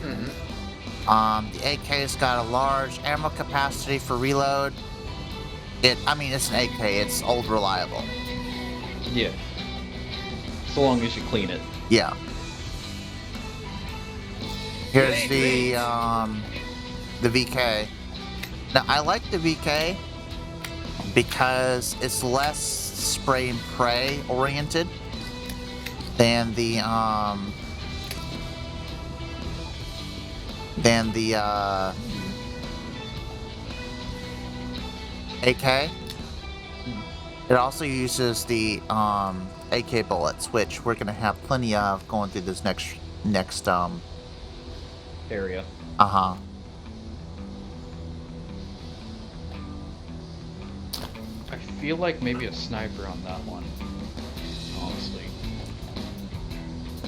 Mm-hmm. The AK's got a large ammo capacity for reload. It's an AK, it's old reliable. Yeah. So long as you clean it. Yeah. Here's the VK. Now, I like the VK because it's less spray and pray oriented than the AK. It also uses the AK bullets, which we're gonna have plenty of going through this next area. Uh-huh. I feel like maybe a sniper on that one. Honestly.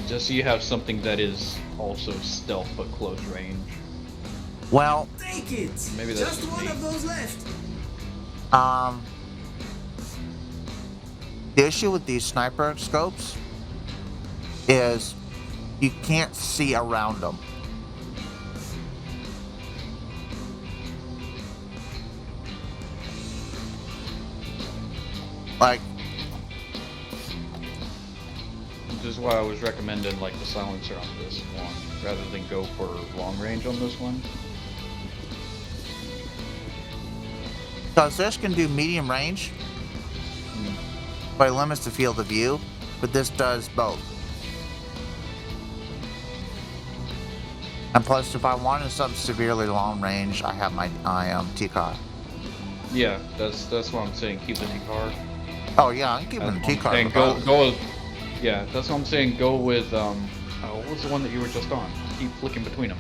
Just so you have something that is also stealth but close range. Well, Take it. Maybe that's just one of those left. The issue with these sniper scopes is you can't see around them. Like, Which is why I was recommending like the silencer on this one, rather than go for long range on this one. because this can do medium range, but it limits the field of view, but this does both. And plus, if I wanted something severely long range, I have my T-car. Yeah, that's what I'm saying. Keep the T-car. Oh yeah, I'm keeping the T-car. And go with. Yeah, that's what I'm saying. Go with what was the one that you were just on? Keep flicking between them.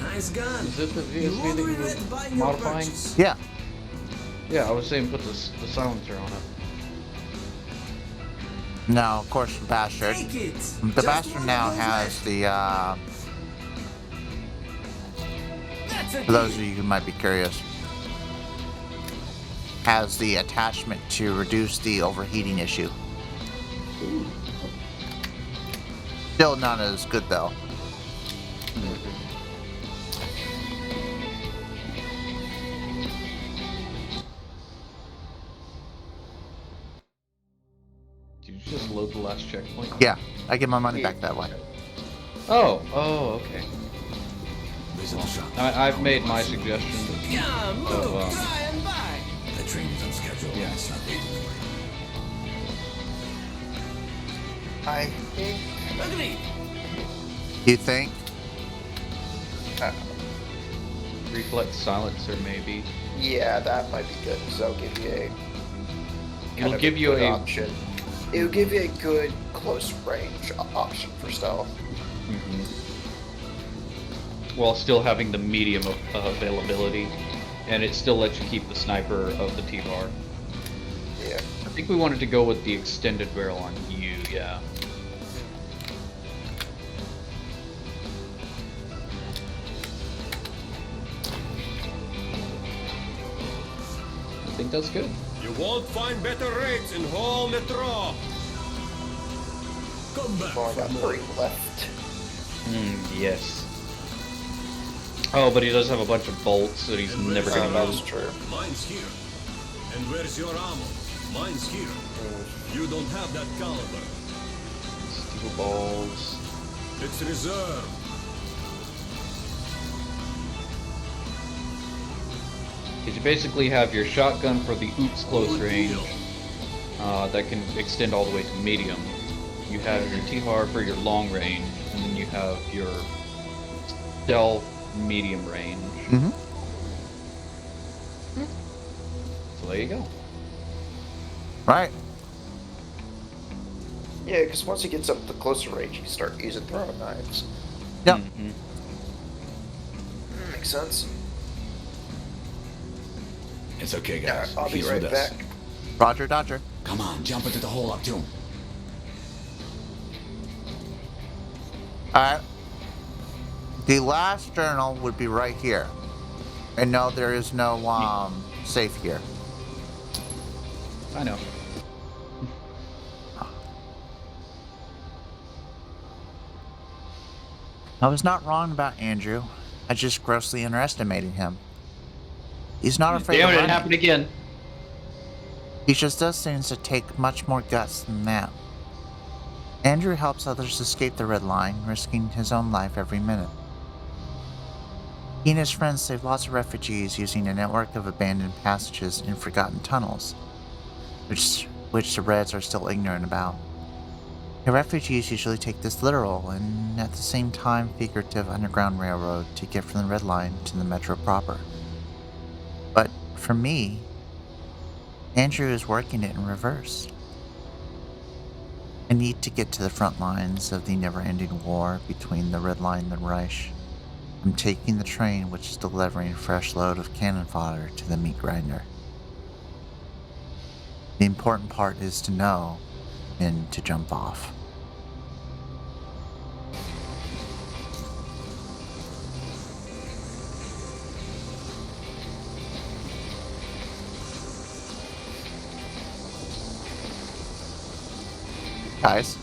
Nice gun. Is it the You VSV won't that you regret were buying your modifying? purchase. Yeah. Yeah, I was saying put the silencer on it. No, of course, the Bastard. Take it. The Just Bastard one now of those has left. That's a for those of deal. you who might be curious, has the attachment to reduce the overheating issue. Still not as good though. Did you just load the last checkpoint? Yeah, I get my money back that way. Oh, okay. Visit the shop. I've made my suggestion. Yeah, move, So, try and buy. The train is on schedule. Yeah. It's not waiting for you. I think. Agreed. You think? reflex silencer, maybe. Yeah, that might be good because that'll give you a. It'll give you good a option. It'll give you a good close range option for stealth. While still having the medium availability, and it still lets you keep the sniper of the T-bar. Yeah. I think we wanted to go with the extended barrel on you, yeah. I think that's good. You won't find better rates in whole Metro. Come back. We've only got 3 left. Yes. Oh, but he does have a bunch of bolts that he's never gonna That's use. true. Mine's here. And where's your ammo? Mine's here. You don't have that caliber. Steel balls. It's reserved. Because you basically have your shotgun for the oops close range that can extend all the way to medium. You have your T-bar for your long range, and then you have your stealth medium range. So there you go. Right. Yeah, because once he gets up to closer range, you start using throwing knives. Yep. Makes sense. It's okay, Yeah, guys. I'll be He's right with us. back. Roger, Dodger. Come on, jump into the hole up to him. Alright. The last journal would be right here. And no, there is no safe here. I know. I was not wrong about Andrew. I just grossly underestimated him. He's not afraid Damn of it, it running. happened again. He just does things that take much more guts than that. Andrew helps others escape the Red Line, risking his own life every minute. He and his friends save lots of refugees using a network of abandoned passages and forgotten tunnels, which the Reds are still ignorant about. The refugees usually take this literal and at the same time figurative underground railroad to get from the Red Line to the Metro proper. But for me, Andrew is working it in reverse. I need to get to the front lines of the never-ending war between the Red Line and the Reich. I'm taking the train which is delivering a fresh load of cannon fodder to the meat grinder. The important part is to know and to jump off. Guys.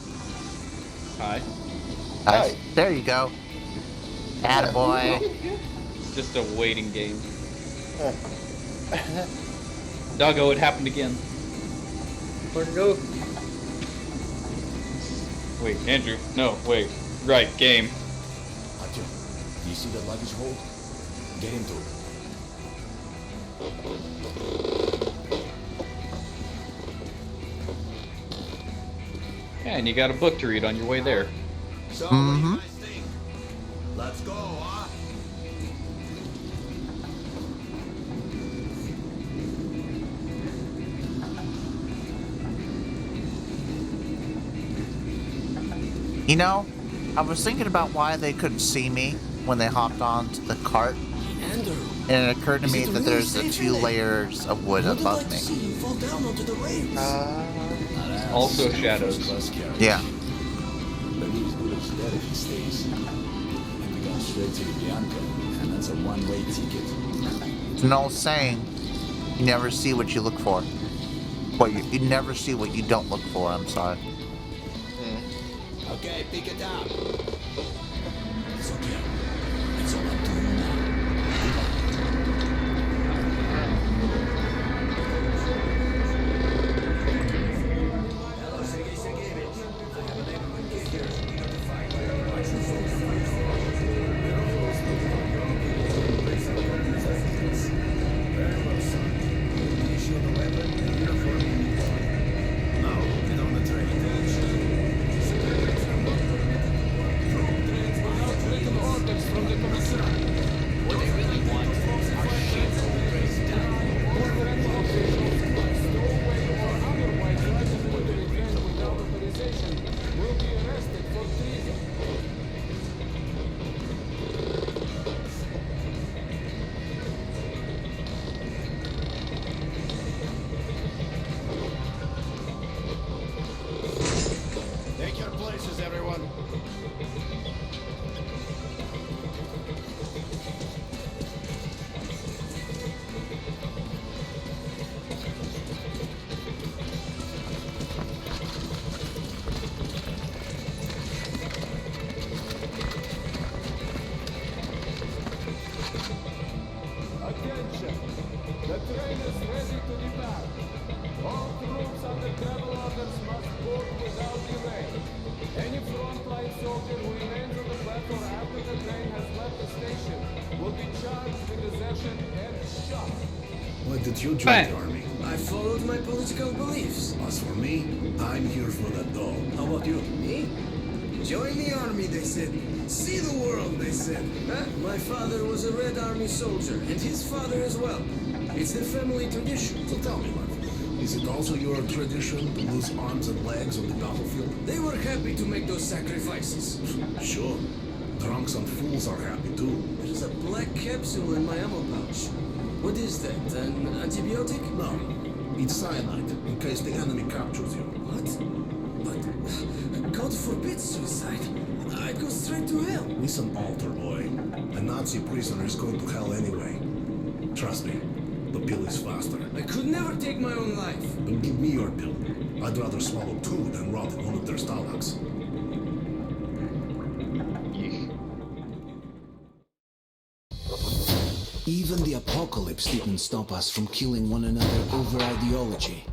Hi. Guys. There you go. Attaboy. It's just a waiting game. Doggo, it happened again. Where'd it go? Wait, Andrew. No, wait. Right, game. Artyom, do you see that luggage hold? Get into it. Yeah, and you got a book to read on your way there. So, what do you guys think? Let's go, huh? You know, I was thinking about why they couldn't see me when they hopped onto the cart. Andrew, And it occurred to Is me it that really there's the safe 2 in it? layers of wood I would above like to me. see him fall down onto the rails. Also shadows. Yeah. But he's good as dead if he stays. And we go straight to Lubyanka, and that's a one-way ticket. It's an old saying, you never see what you look for. You never see what you don't look for, I'm sorry. Okay, pick it up. It's okay. It's all up to you now. Attention! The train is ready to depart. All troops under travel orders must board without delay. Any frontline soldier who remains on the platform after the train has left the station will be charged with desertion and shot. Why did you join the army? I followed my political beliefs. As for me, I'm here for the dough. How about you? Me? Join the army, they said. See the world, they said. Huh? My father was a Red Army soldier, and his father as well. It's the family tradition. So tell me, my friend, is it also your tradition to lose arms and legs on the battlefield? They were happy to make those sacrifices. Sure. Drunks and fools are happy too. There's a black capsule in my ammo pouch. What is that? An antibiotic? No. It's cyanide, in case the enemy captures you. What? But God forbid suicide. I'd go straight to hell. Listen, altar boy. A Nazi prisoner is going to hell anyway. Trust me, the pill is faster. I could never take my own life. Then give me your pill. I'd rather swallow two than rot in one of their stomachs. Even the apocalypse didn't stop us from killing one another over ideology.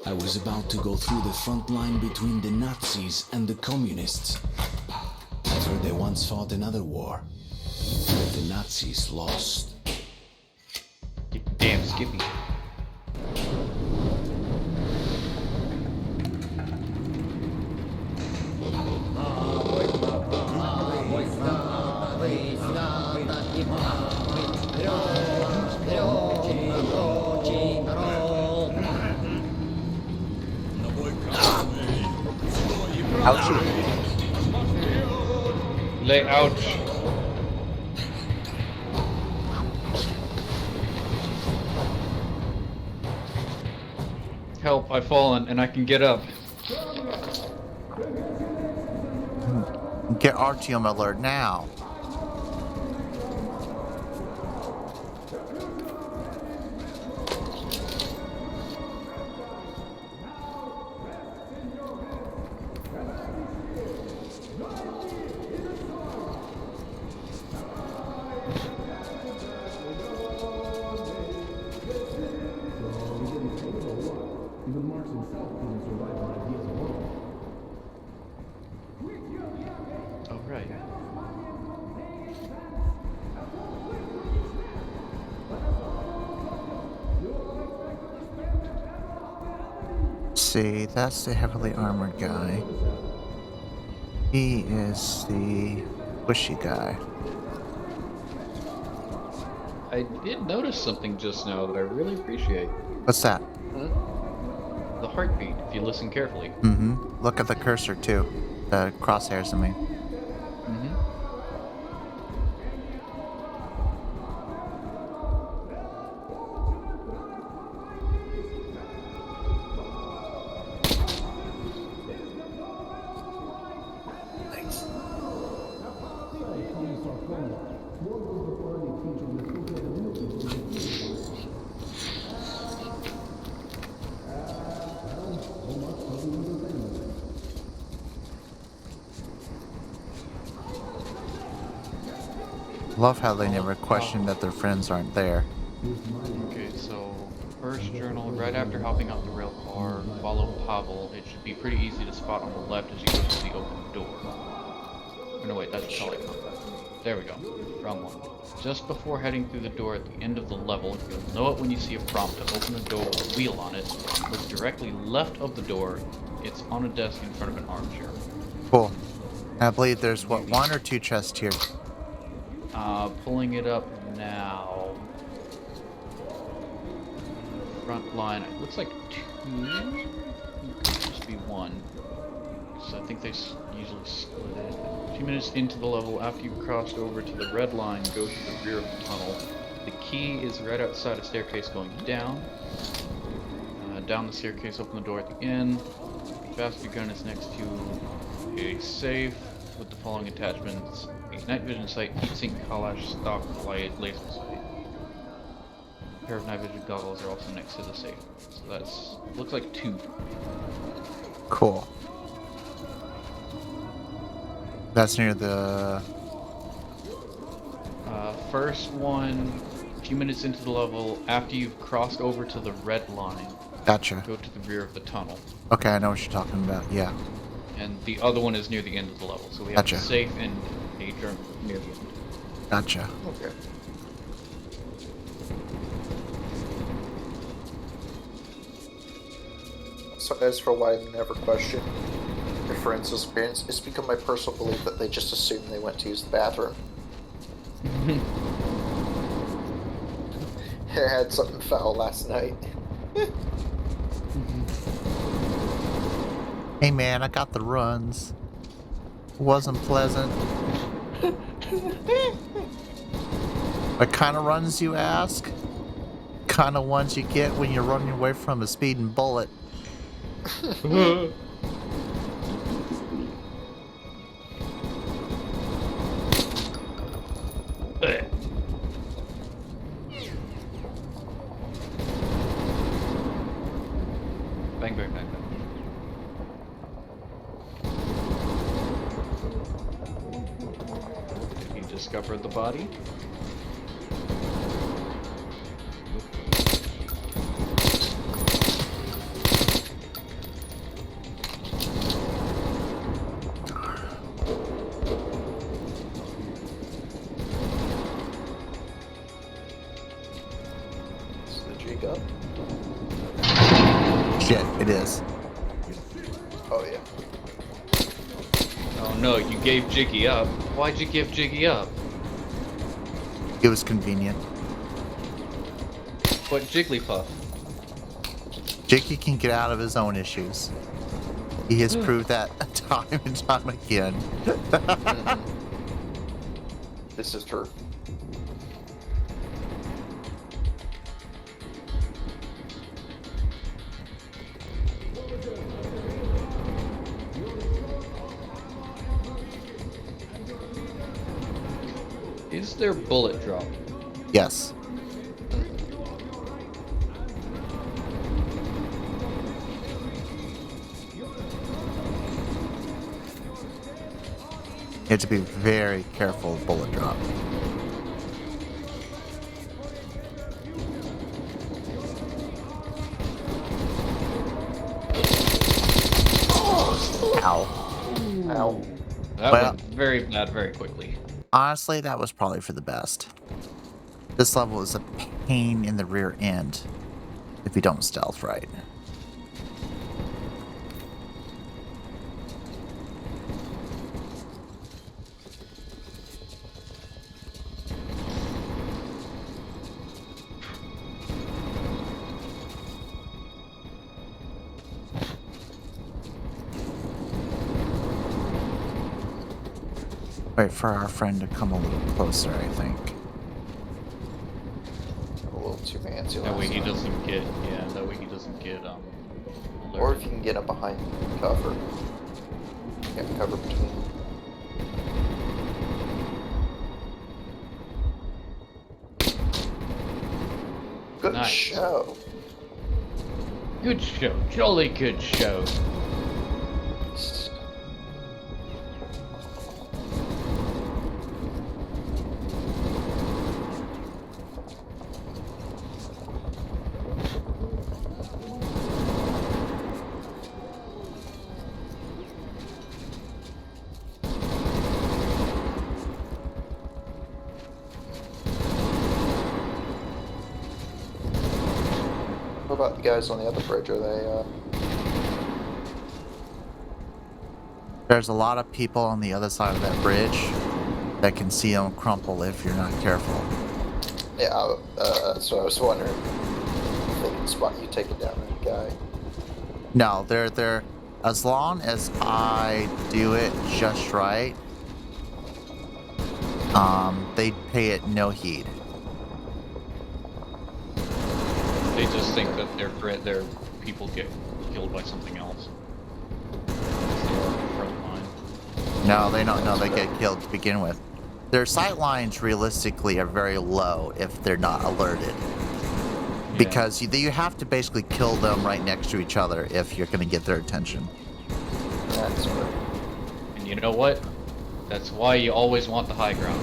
I was about to go through the front line between the Nazis and the communists. I've heard they once fought another war, but the Nazis lost. Damn Skippy. Ouchie. Lay ouch. Help, I've fallen and I can get up. Get Artyom alert now. Oh, right. See, that's the heavily armored guy. He is the bushy guy. I did notice something just now that I really appreciate. What's that? The heartbeat, if you listen carefully. Mm-hmm. Look at the cursor too. The crosshairs, I mean. Love how they never question that their friends aren't there. Okay, so first journal, right after hopping out the rail car, follow Pavel. It should be pretty easy to spot on the left as you go to the open door. Oh, no, wait, that's Telecom. There we go. Wrong one. Just before heading through the door at the end of the level, you'll know it when you see a prompt to open a door with a wheel on it. Look directly left of the door. It's on a desk in front of an armchair. Cool. I believe there's, what, one or two chests here? Pulling it up now. Front line, it looks like two. It could just be one. So I think they usually split it. A few minutes into the level, after you've crossed over to the red line, go to the rear of the tunnel. The key is right outside a staircase going down. Down the staircase, open the door at the end. The faster gun is next to a safe with the following attachments: a night vision sight, heatsink, Kalash, stock, light, laser sight. A pair of night vision goggles are also next to the safe. So that's looks like two. Cool. That's near the... First one few minutes into the level, after you've crossed over to the red line, Gotcha. go to the rear of the tunnel. Okay, I know what you're talking about. Yeah. And the other one is near the end of the level. So we have Gotcha. a safe and a journal near the end. Gotcha. Okay. So as for why I never question your friends' experience, it's become my personal belief that they just assume they went to use the bathroom. I had something foul last night. Hey man, I got the runs. Wasn't pleasant. What kind of runs, you ask? Kind of ones you get when you're running away from a speeding bullet. Bang, bang, bang, bang. You discovered the body? Is the jig up? Shit, it is. Oh yeah. Oh no, you gave Jiggy up. Why'd you give Jiggy up? It was convenient. But Jigglypuff. Jiggy can get out of his own issues. He has proved that time and time again. This is true. Is there bullet drop? Yes. You have to be very careful of bullet drop. Ow. Ow. That Well- was very bad very quickly. Honestly, that was probably for the best. This level is a pain in the rear end if you don't stealth right. Wait for our friend to come a little closer, I think. A little too fancy. That way last he time. doesn't get, yeah, that way he doesn't get, Or alerted. if you can get him behind cover. Get cover between. Good Nice. show. Good show. Jolly good show. What about the guys on the other bridge? Are they, There's a lot of people on the other side of that bridge that can see them crumple if you're not careful. Yeah, that's what I was wondering. If they can spot you taking down that guy. No, they're as long as I do it just right, they pay it no heed. They just think that their people get killed by something else. Front line. No, they don't know they get killed to begin with. Their sight lines realistically are very low if they're not alerted. Because you have to basically kill them right next to each other if you're going to get their attention. That's right. And you know what? That's why you always want the high ground.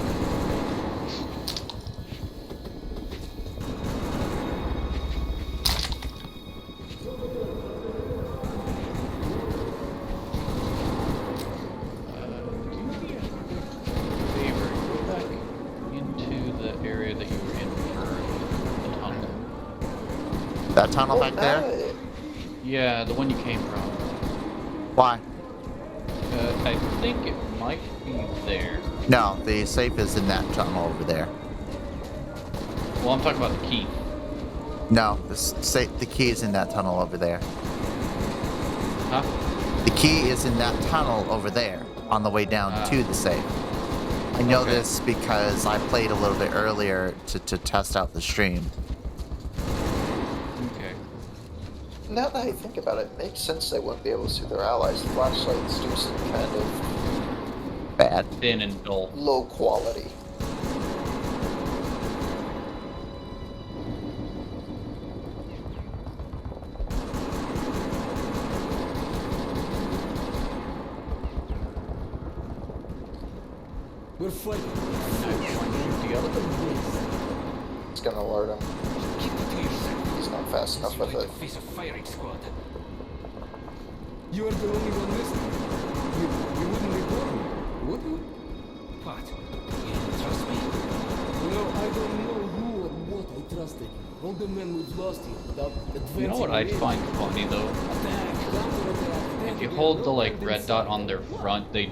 That tunnel back there? Yeah, the one you came from. Why? I think it might be there. No, the safe is in that tunnel over there. Well, I'm talking about the key. No, the key is in that tunnel over there. Huh? The key is in that tunnel over there on the way down to the safe. I know this because I played a little bit earlier to test out the stream. Okay. Now that I think about it, it makes sense they wouldn't be able to see their allies. Flashlights do seem kind of bad, thin and dull, low quality. We're fighting. It's gonna alert him. He's not fast enough with it. Face a firing squad. You're the only one listening. You wouldn't report me, would you? What? You don't trust me? No, I don't know who or what I trusted. All the men we've lost here without advancing. You know what I'd find funny though? If you hold the like red dot on their front, the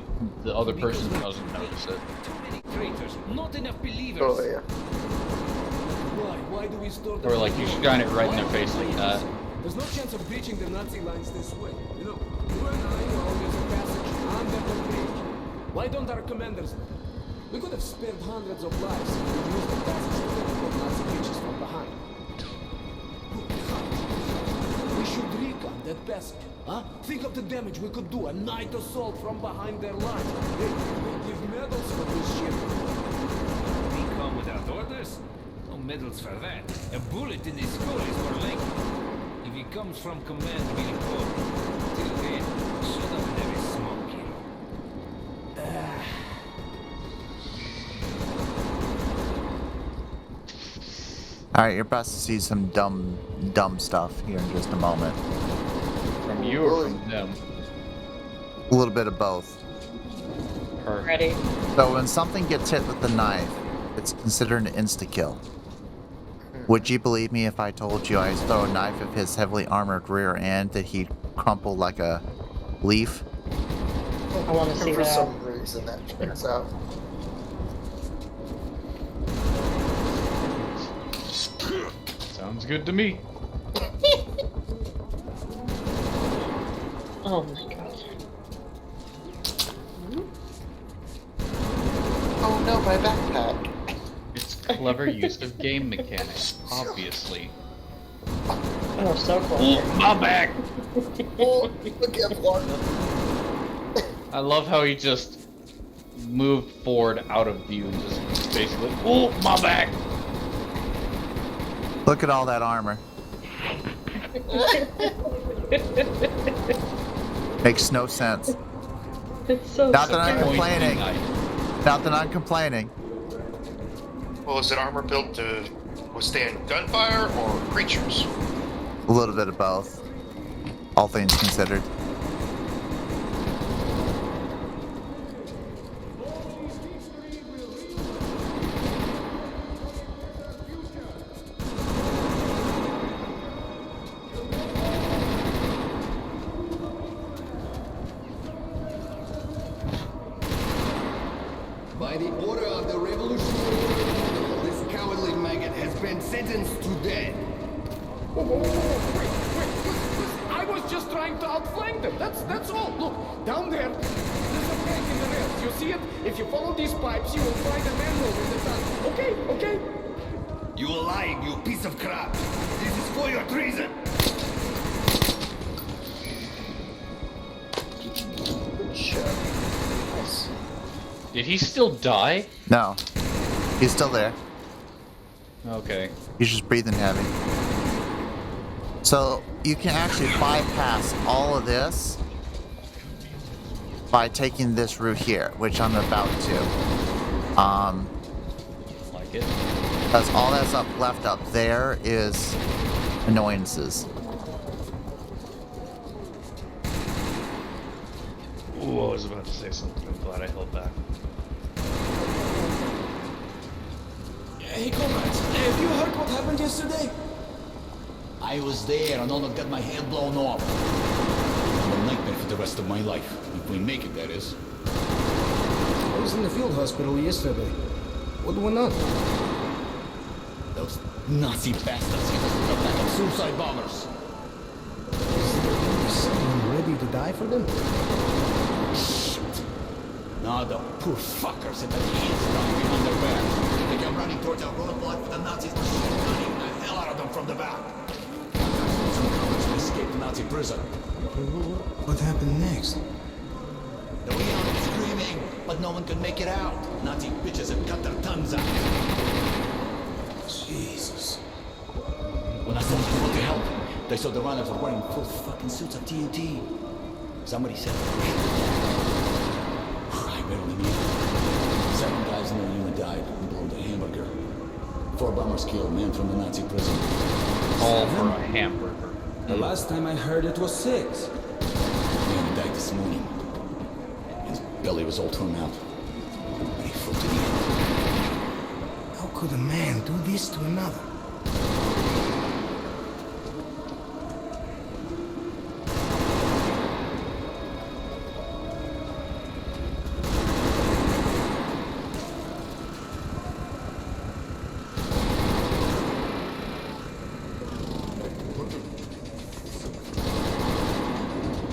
other person doesn't notice it. Traitors, not enough believers. Oh yeah. Why do we store the Or like you shine it right in their face like that. There's no chance of breaching the Nazi lines this way. You know, you and I know there's a passage under the bridge. Why don't our commanders? We could have spared hundreds of lives if we used the passage to get Nazi breaches from behind. We should recon that passage, huh? Think of the damage we could do. A night assault from behind their line. They give medals for this shit. We come without orders? No medals for that. A bullet in his skull is more likely. If he comes from command, we'll report. Till then, shut up and have a smoke here. Alright, you're about to see some dumb stuff here in just a moment. From you or from them? A little bit of both. Ready? So when something gets hit with the knife, it's considered an insta-kill. Would you believe me if I told you I throw a knife at his heavily armored rear end that he'd crumple like a leaf? I want to see For that. some reason that checks out. Sounds good to me. Oh my god. Oh no, my backpack. It's clever use of game mechanics, obviously. Oh, so close. Oh, my back! Oh, look at one. I love how he just moved forward out of view and just basically, oh, my back! Look at all that armor. Makes no sense. It's so Not that I'm scary. complaining. Not that I'm complaining. Well, is it armor built to withstand gunfire or creatures? A little bit of both. All things considered. By the order of the Revolutionary Guard, this cowardly maggot has been sentenced to death. I was just trying to outflank them. That's all. Look, down there, there's a crack in the rails. You see it? If you follow these pipes, you will find a manhole in the tunnel. Okay, okay. You are lying, you piece of crap. This is for your treason. Good shot. Nice. Did he still die? No. He's still there. Okay. He's just breathing heavy. So you can actually bypass all of this by taking this route here, which I'm about to. Like it. Because all that's left up there is annoyances. Ooh, I was about to say something. I'm glad I held back. Hey, comrades, have you heard what happened yesterday? I was there and almost got my head blown off. I'm a nightmare for the rest of my life. If we make it, that is. I was in the field hospital yesterday. What went on? Those Nazi bastards hit us with a pack of suicide bombers. Is someone ready to die for them? Shit. No, the poor fuckers at the hands down behind their back. They came running towards our roadblock with the Nazis gunning the hell out of them from the back. Some escaped the Nazi prison. What happened next? They were yelling and screaming, but no one could make it out. Nazi bitches had cut their tongues out. Jesus. When I sent people to help, they saw the runners were wearing full fucking suits of TNT. Somebody said, I barely made it. 7 guys in their unit died and blown to hamburger. 4 bombers killed, men from the Nazi prison. All for a hamburger. The last time I heard it was 6. Man died this morning. His belly was all torn out. But he fought to the end. How could a man do this to another?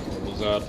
What was that?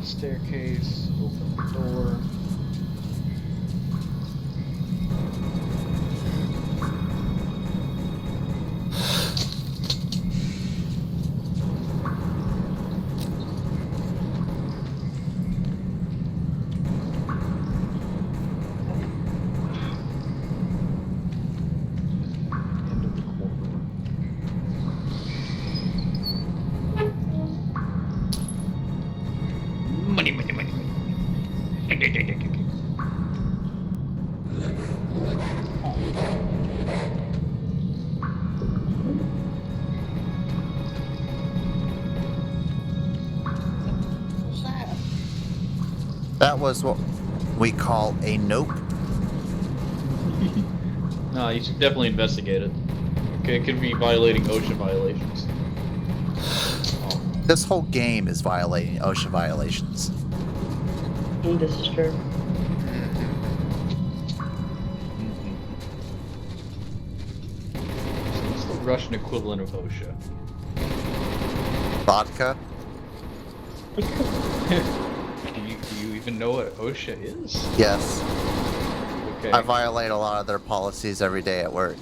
Staircase, open the door. End of the corridor. Money, money, money, money. That was what we call a nope. No, you should definitely investigate it. Okay, it could be violating OSHA violations. This whole game is violating OSHA violations. This is true. What's the Russian equivalent of OSHA? Vodka? Do you even know what OSHA is? Yes. Okay. I violate a lot of their policies every day at work.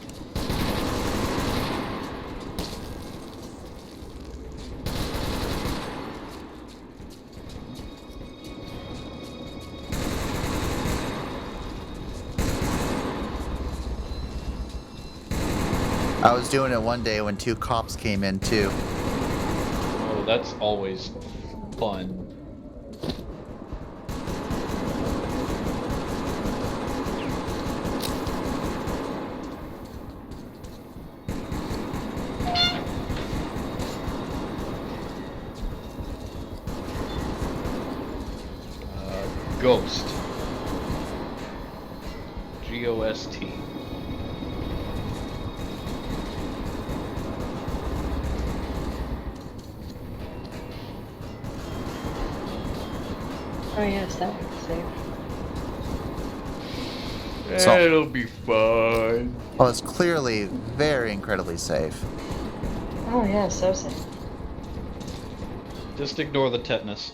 I was doing it one day when 2 cops came in too. Oh, that's always fun. Ghost. G-O-S-T. Oh yes, that would be safe. So- It'll be fine. Well, it's clearly very incredibly safe. Oh yeah, so safe. Just ignore the tetanus.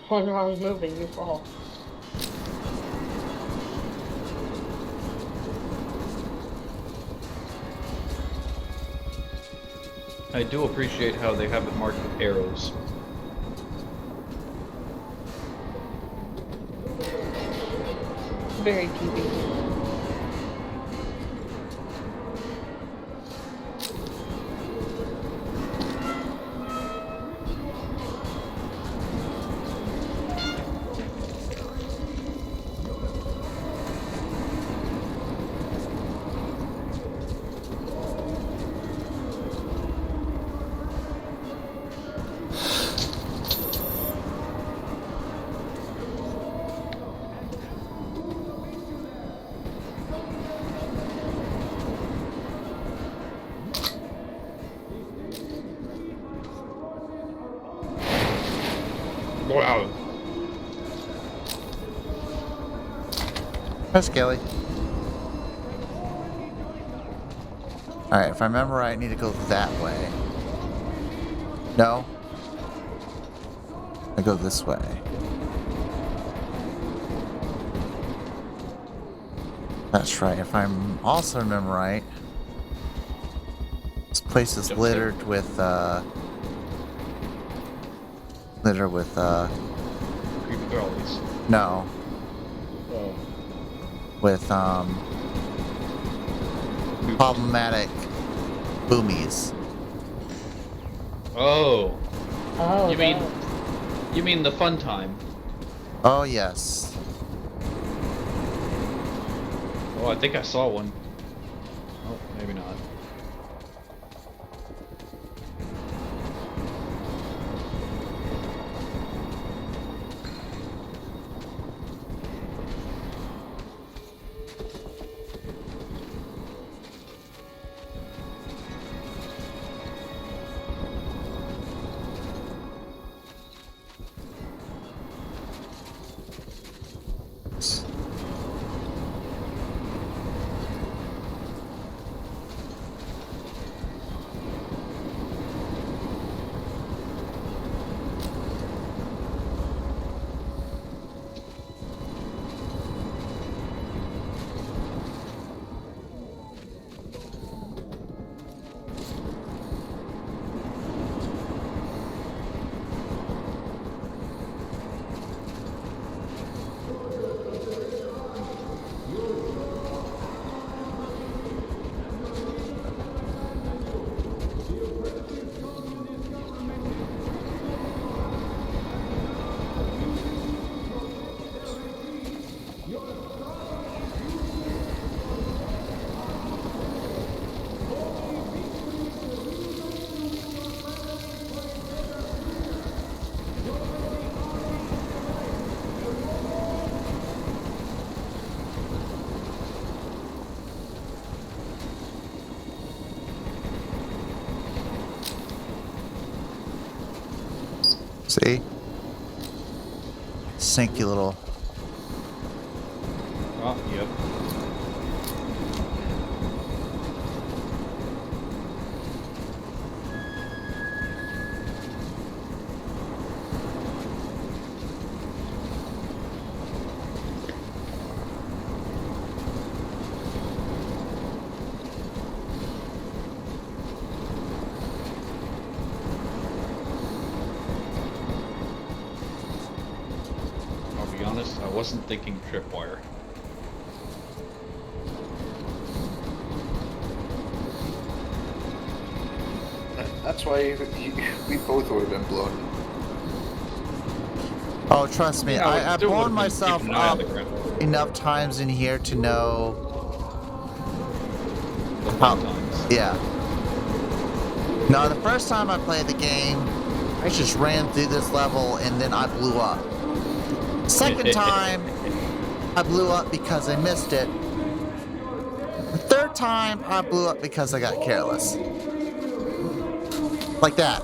One wrong move and you fall. I do appreciate how they have it marked with arrows. Very TV. Wow. Hi, Skelly. Alright, if I remember right, I need to go that way. No? I go this way. That's right. If I'm also remember right, this place is littered with Creepy girlies. no. Oh. With problematic boomies. Oh. Oh, You mean the fun time? Oh yes. Oh, I think I saw one. Oh, maybe not. See? Sink you little. Oh, yep. I'll be honest, I wasn't thinking tripwire. That's why we both would have been blown. Oh, trust me, Yeah, I I've still blown would've been myself keeping an eye on up the ground. enough times in here to know. The fun times. Yeah. No, the first time I played the game, I just ran through this level and then I blew up. Second time, I blew up because I missed it. The third time, I blew up because I got careless. Like that.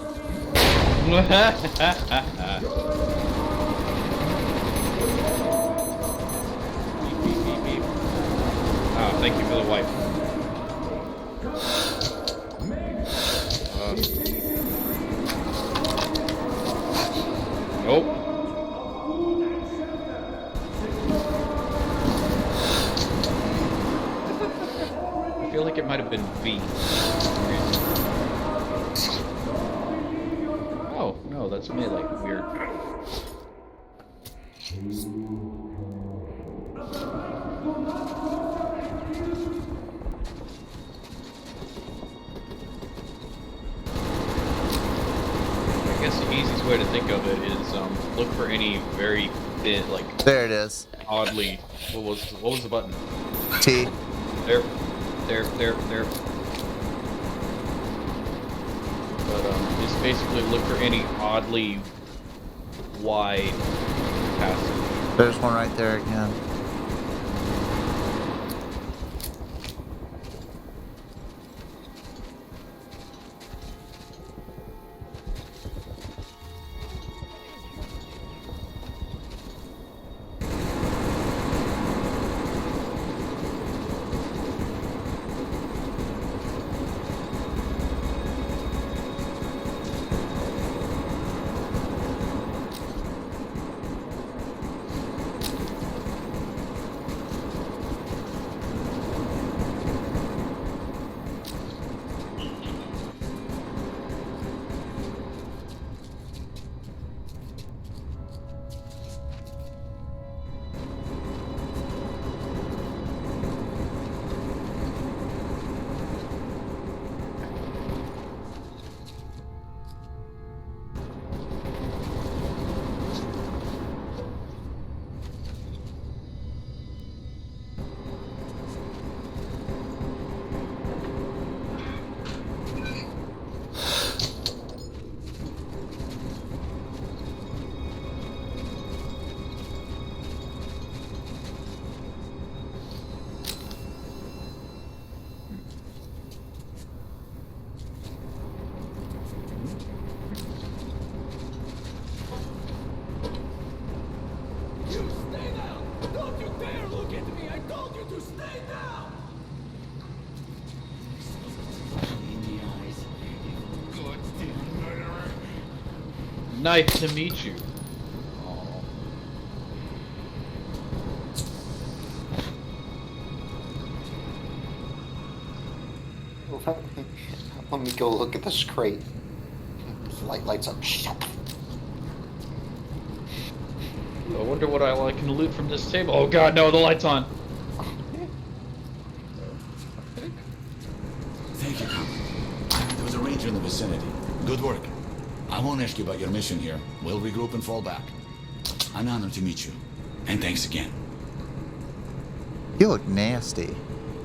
Thank you for the wipe. Nope. I feel like it might have been V. Oh, no, that's melee. Weird. I guess the easiest way to think of it is look for any very thin, like There it is. oddly. What was the button? T. There. But just basically look for any oddly wide passage. There's one right there again. Nice to meet you. Let me go look at this crate. The light lights up. I wonder what I can loot from this table. Oh god, no, the light's on. Thank you, Captain. There was a ranger in the vicinity. Good work. I won't ask you about your mission here. We'll regroup and fall back. An honor to meet you. And thanks again. You look nasty.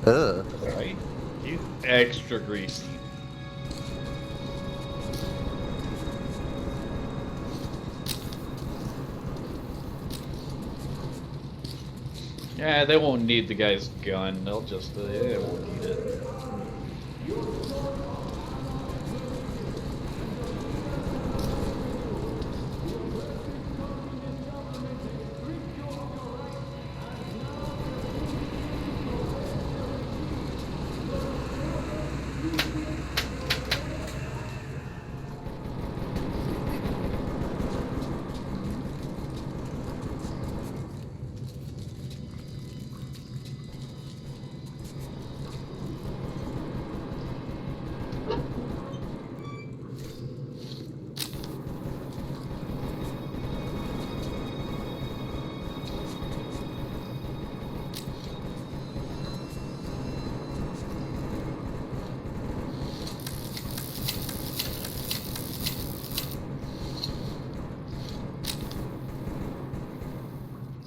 Ugh. Right? He's extra greasy. Yeah, they won't need the guy's gun. They'll just, they won't need it.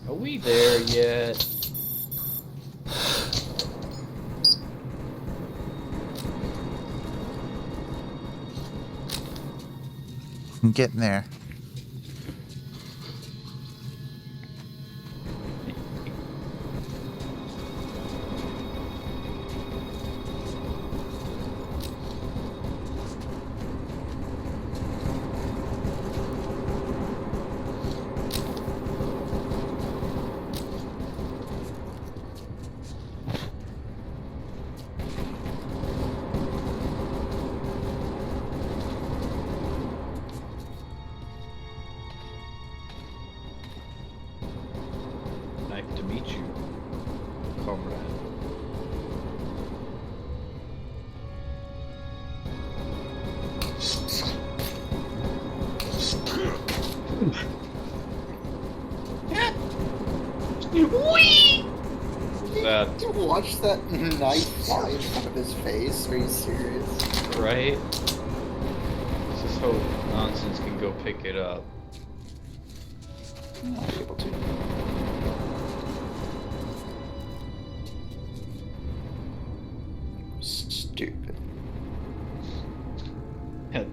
Are we there yet? I'm getting there. Nice to meet you, comrade. Whee! That Did you watch that knife fly in front of his face? Are you serious? right? Let's just hope Nonsense can go pick it up. I'm not able to. Stupid.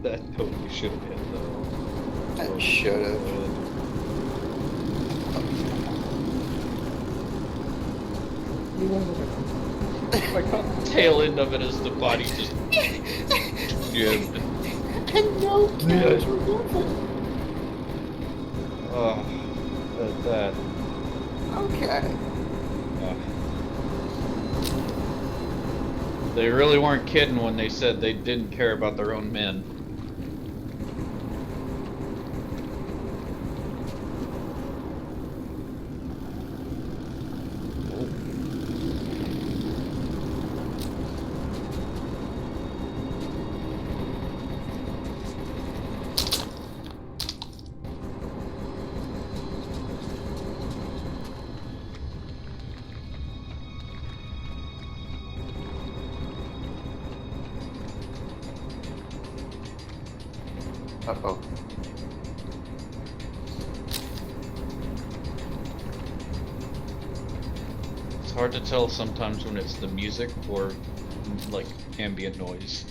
That totally should have hit though. That should have. I caught the tail end of it as the body just jammed. And no cameras were moving. Oh, that. Okay. They really weren't kidding when they said they didn't care about their own men. Uh-oh. It's hard to tell sometimes when it's the music or like ambient noise.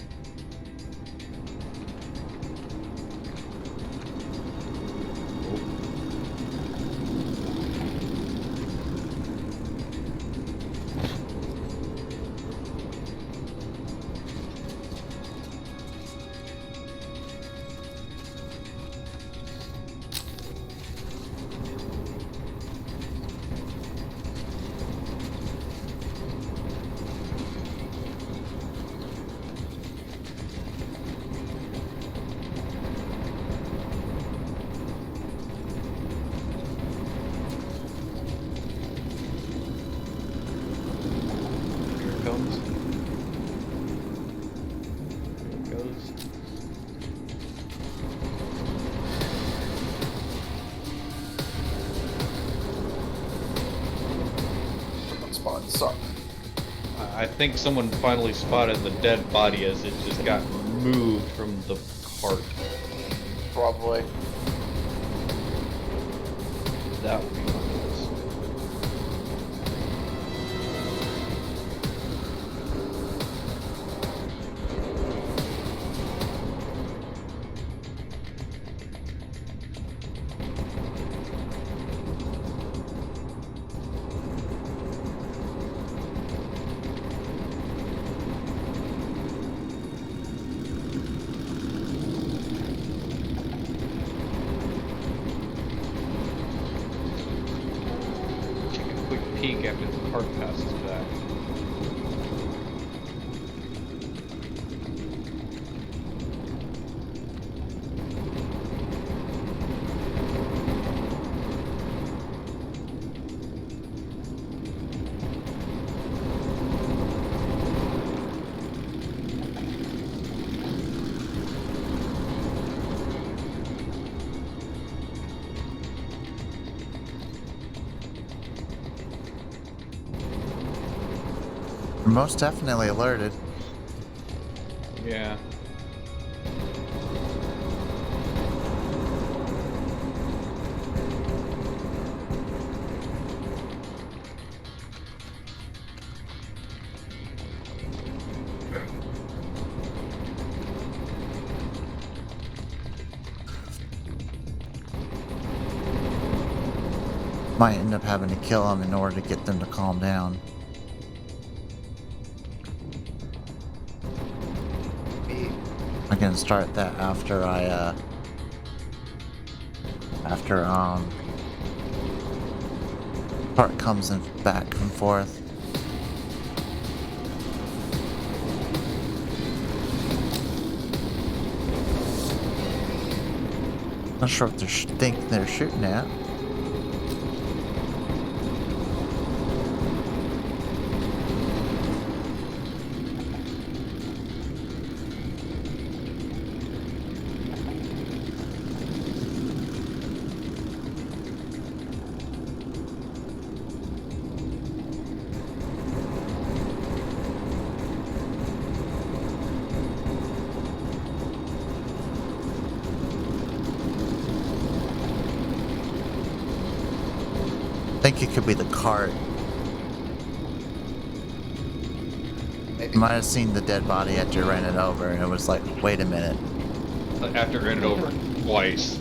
I think someone finally spotted the dead body as it just got moved from the cart. Probably. That would be what it is. Peek after the cart passes back. We're most definitely alerted. Yeah. Might end up having to kill them in order to get them to calm down. I can start that after part comes in back and forth. Not sure what they think they're shooting at. think it could be the cart. Maybe. You might have seen the dead body after you ran it over, and it was like, wait a minute. After ran it over twice.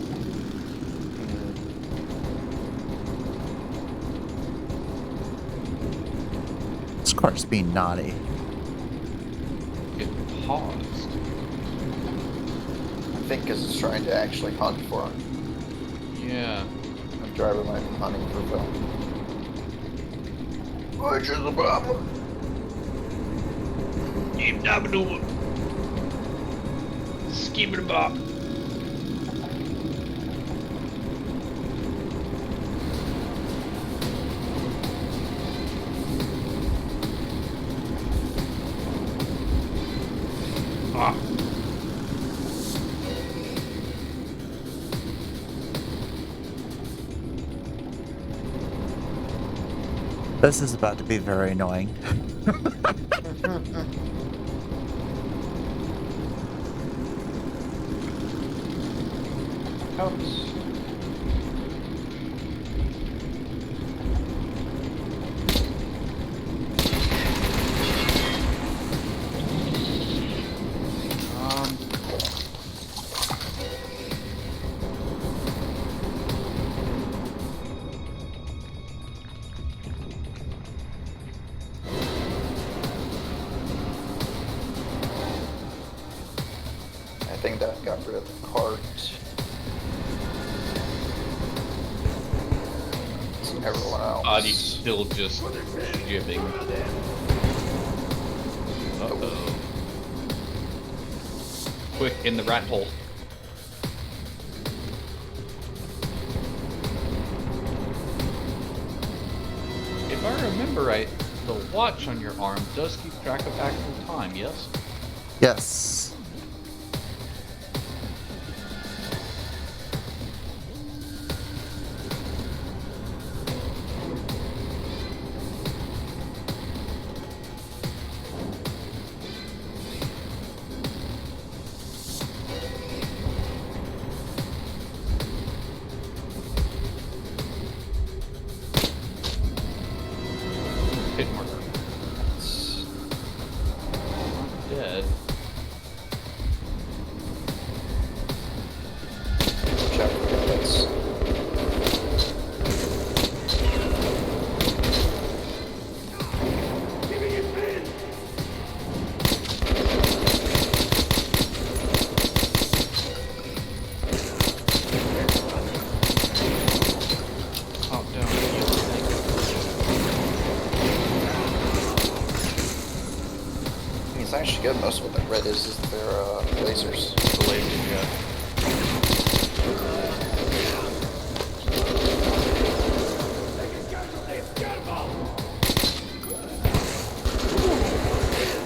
This cart's being naughty. It paused. I think because it's trying to actually hunt for him. Yeah. The driver might be hunting for Phil. Which is the problem? Keep dabbing over. Skip it about. Ah. This is about to be very annoying. Oops. I think that got rid of the cart. Everyone else. Body's still just jibbing. Uh-oh. Quick, in the rat hole. If I remember right, the watch on your arm does keep track of actual time, yes? Yes. Hit marker. Dead. Check for this. Top down heal, I think. It's actually good. Most of what that red is their lasers. The laser, yeah.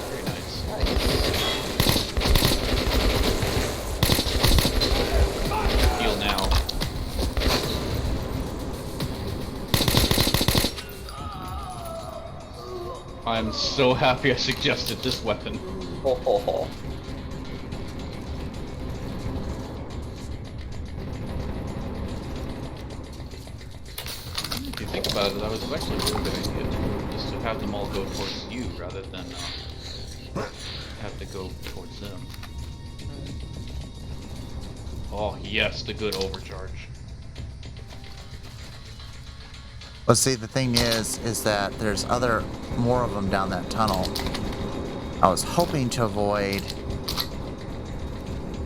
Very nice. Heal now. I'm so happy I suggested this weapon. Ho ho ho. If you think about it, that was actually a really good idea too, just to have them all go towards you rather than have to go towards them. Oh yes, the good overcharge. Well, see, the thing is that there's more of them down that tunnel. I was hoping to avoid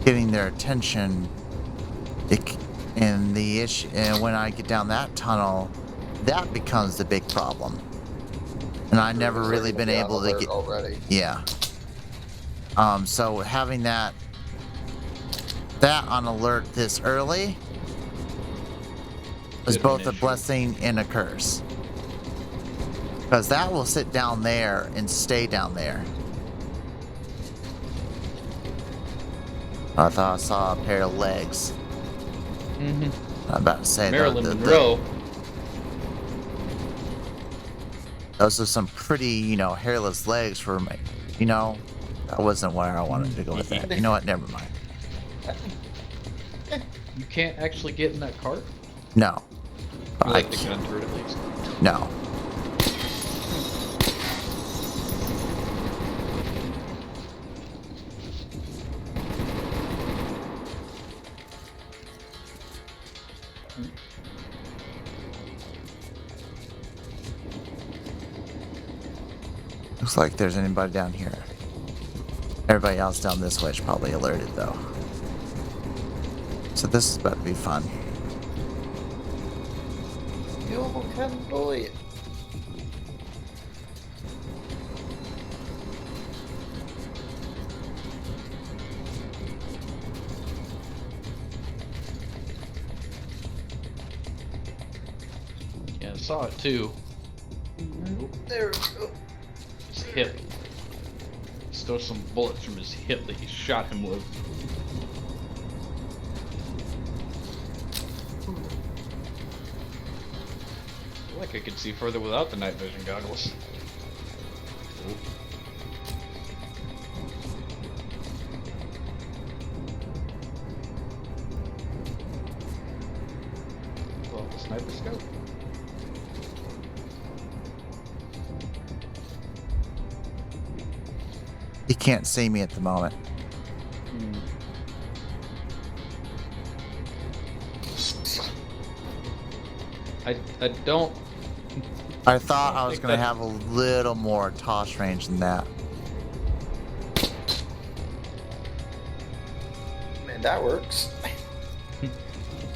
getting their attention. And the issue, and when I get down that tunnel, that becomes the big problem. And I never really been able to get. Already. Yeah. So having that on alert this early is both a blessing and a curse. Because that will sit down there and stay down there. I thought I saw a pair of legs. Mm-hmm. I'm about to say Marilyn Monroe. Those are some pretty, hairless legs for me. That wasn't where I wanted to go with that. You know what? Never mind. You can't actually get in that cart? No. You like the gun turret at least? No. Looks like there's anybody down here. Everybody else down this way is probably alerted though. So this is about to be fun. You can do it. Yeah, I saw it too. There we go. His hip. Stole some bullets from his hip that he shot him with. I feel like I could see further without the night vision goggles. Well, the sniper scope. He can't see me at the moment. I don't. I thought I was going to have a little more toss range than that. Man, that works.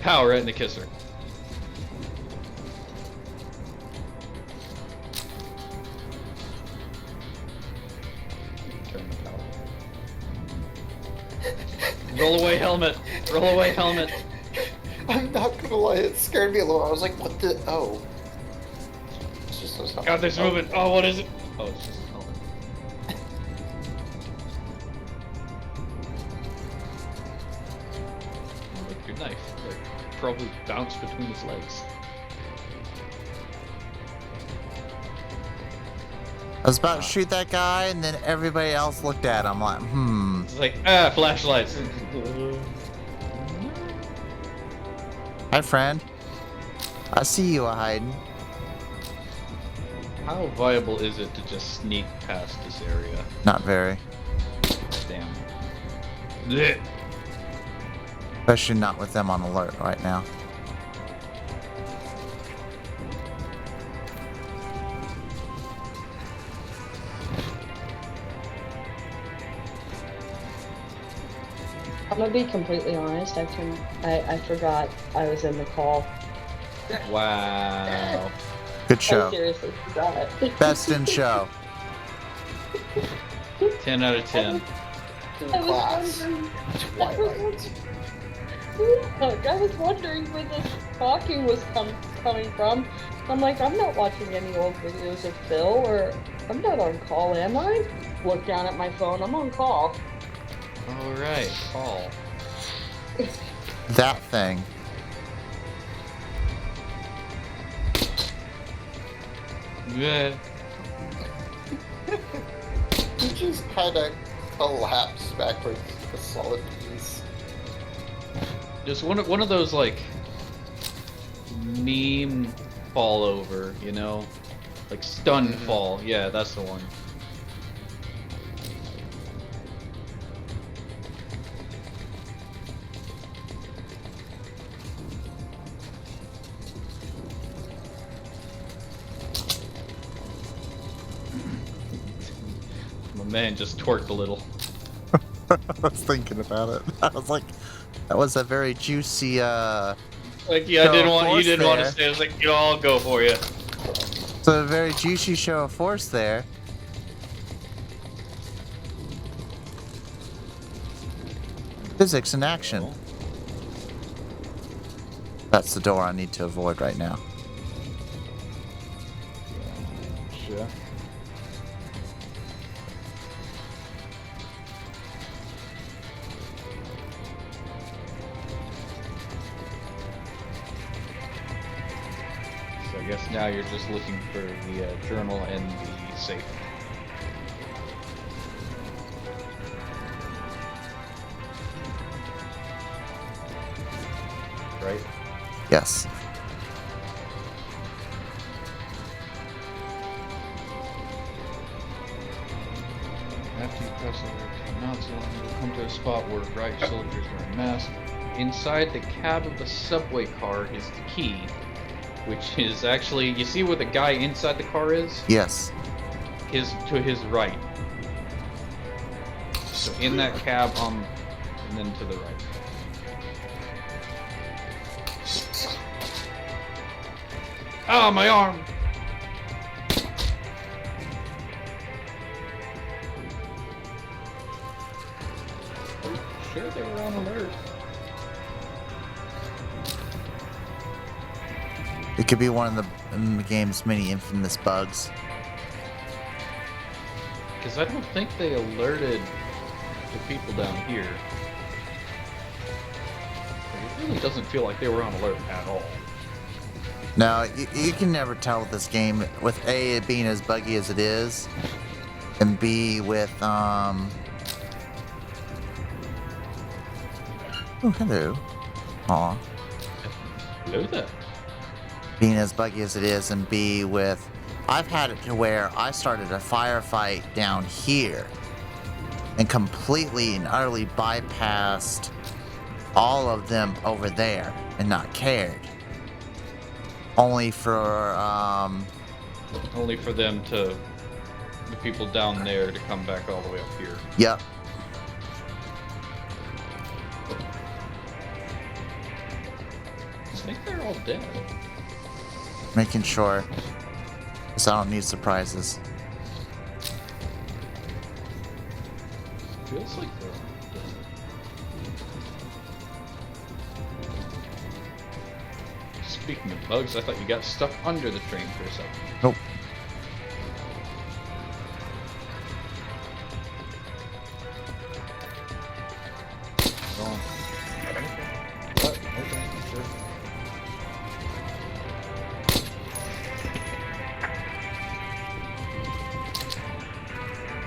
Power right in the kisser. Turn the power. Roll away helmet. Roll away helmet. I'm not gonna lie, it scared me a little. I was like, what the? Oh. It's just those God, there's movement. Oh, what is it? Oh, it's just a helmet. Like your knife. Like, probably bounced between his legs. I was about to shoot that guy, and then everybody else looked at him like, It's like, flashlights. Hi, friend. I see you hiding. How viable is it to just sneak past this area? Not very. Damn. Blech. Especially not with them on alert right now. I'm gonna be completely honest. I forgot I was in the call. Wow. Good show. I seriously forgot. Best in show. 10 out of 10. I was wondering. Look, I was wondering where this talking was coming from. I'm like, I'm not watching any old videos of Phil, or I'm not on call, am I? Look down at my phone. I'm on call. Alright, call. That thing. Yeah. He just kind of collapsed backwards, a solid piece. Just one of those like meme fall over, you know, like stun fall. Yeah, that's the one. My man just twerked a little. I was thinking about it. I was like, that was a very juicy, Like, yeah, I didn't want you didn't want to say. I was like, you know, I'll go for you. So a very juicy show of force there. Physics in action. That's the door I need to avoid right now. Sure. So I guess now you're just looking for the journal and the safe. Right? Yes. Nazi line, you'll come to a spot where riot soldiers wearing masks. Inside the cab of the subway car is the key, which is actually, you see where the guy inside the car is? Yes. To his right. So in that cab, and then to the right. Ah, my arm! Sure, they were on alert. It could be one of the game's many infamous bugs. Because I don't think they alerted the people down here. It really doesn't feel like they were on alert at all. No, you can never tell with this game, with A, it being as buggy as it is, and B, with, Oh, hello. Aw. Hello there. Being as buggy as it is, and B, with... I've had it to where I started a firefight down here and completely and utterly bypassed all of them over there and not cared. Only for them to, the people down there to come back all the way up here. Yep. I think they're all dead. Making sure. Because I don't need surprises. Feels like they're all dead. Speaking of bugs, I thought you got stuck under the train for a second. Nope.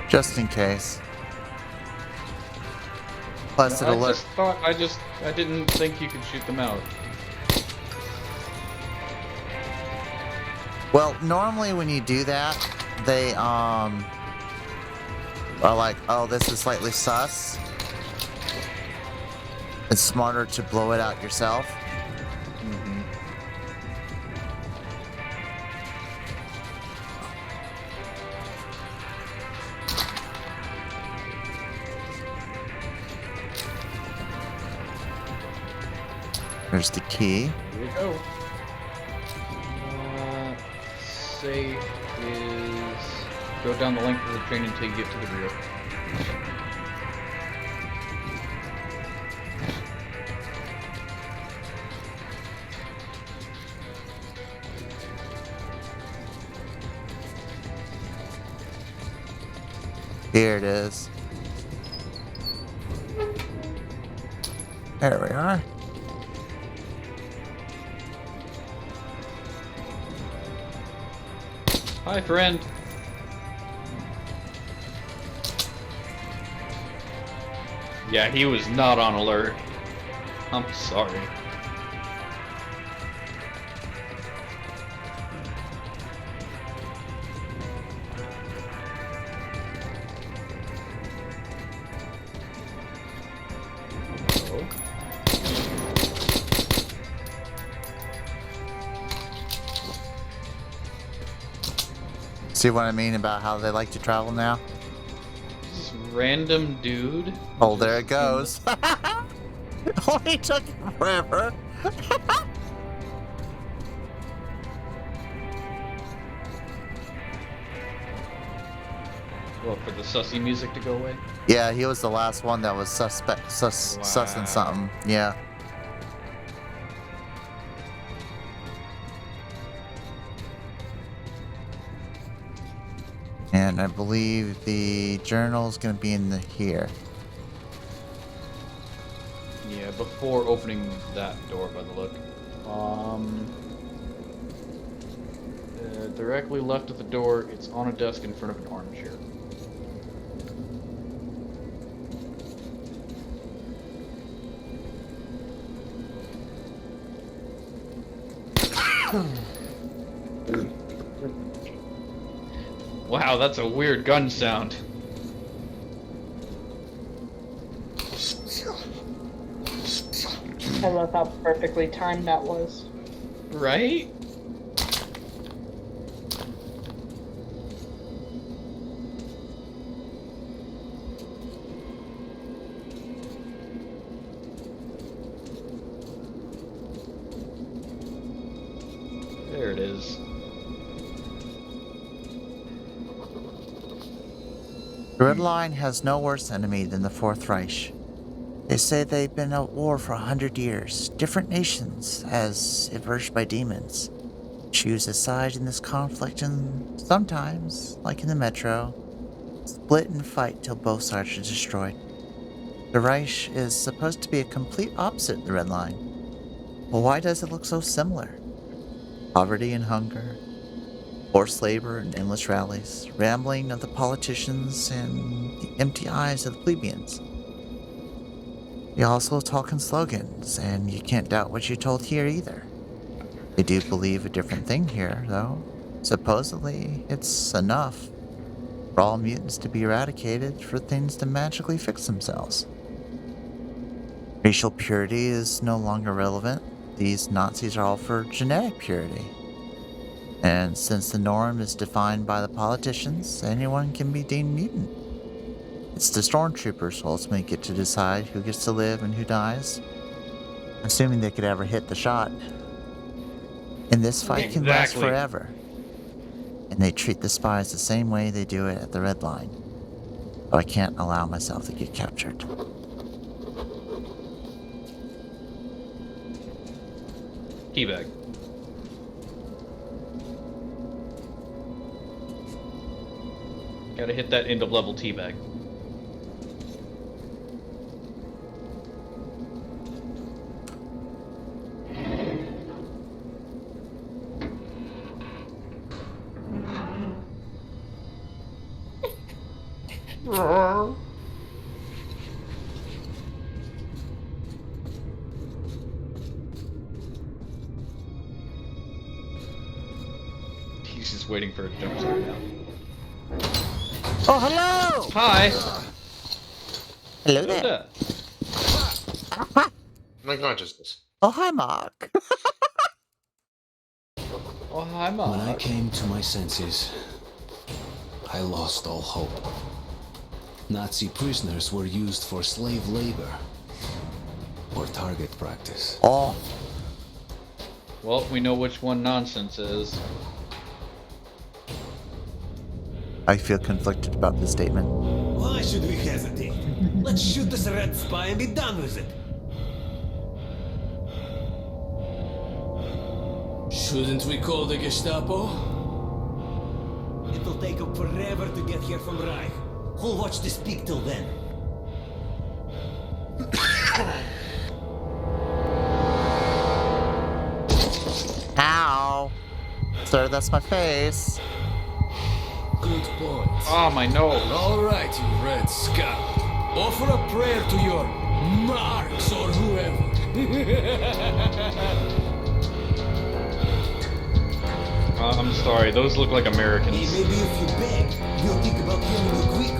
Just in case. Plus No, it'll I didn't think you could shoot them out. Well, normally when you do that, they are like, oh, this is slightly sus. It's smarter to blow it out yourself. There's the key. Here we go. Safe is go down the length of the train until you get to the rear. Here it is. There we are. Hi, friend. Yeah, he was not on alert. I'm sorry. See what I mean about how they like to travel now? This random dude. Oh, there it goes. Only took forever. What, for the sussy music to go away? Yeah, he was the last one that was sussing something. Yeah. And I believe the journal is going to be in the here. Yeah, before opening that door by the look. Directly left of the door, it's on a desk in front of an armchair. Wow, that's a weird gun sound. I love how perfectly timed that was. Right? There it is. The Red Line has no worse enemy than the Fourth Reich. They say they've been at war for 100 years. Different nations, as if urged by demons, choose a side in this conflict and sometimes, like in the Metro, split and fight till both sides are destroyed. The Reich is supposed to be a complete opposite of the Red Line. Well, why does it look so similar? Poverty and hunger, forced labor and endless rallies, rambling of the politicians and the empty eyes of the plebeians. They also talk in slogans, and you can't doubt what you're told here either. They do believe a different thing here, though. Supposedly, it's enough for all mutants to be eradicated for things to magically fix themselves. Racial purity is no longer relevant. These Nazis are all for genetic purity. And since the norm is defined by the politicians, anyone can be deemed mutant. It's the stormtroopers who ultimately get to decide who gets to live and who dies, assuming they could ever hit the shot. And this fight can last forever. And they treat the spies the same way they do it at the Red Line. But I can't allow myself to get captured. Teabag. Gotta hit that end of level teabag. He's just waiting for a jump scare now. Oh, hello! Hi! Hello there. My consciousness. Oh, hi, Mark. Oh, hi, Mark. When I came to my senses, I lost all hope. Nazi prisoners were used for slave labor or target practice. Oh. Well, we know which one nonsense is. I feel conflicted about this statement. Why should we hesitate? Let's shoot this red spy and be done with it. Shouldn't we call the Gestapo? It'll take them forever to get here from Reich. Who'll watch this peak till then? Ow! Sir, that's my face. Good point. Ah, my nose. All right, you red scum. Offer a prayer to your Marx or whoever. I'm sorry, those look like Americans. Maybe if you beg, you'll think about killing you quickly.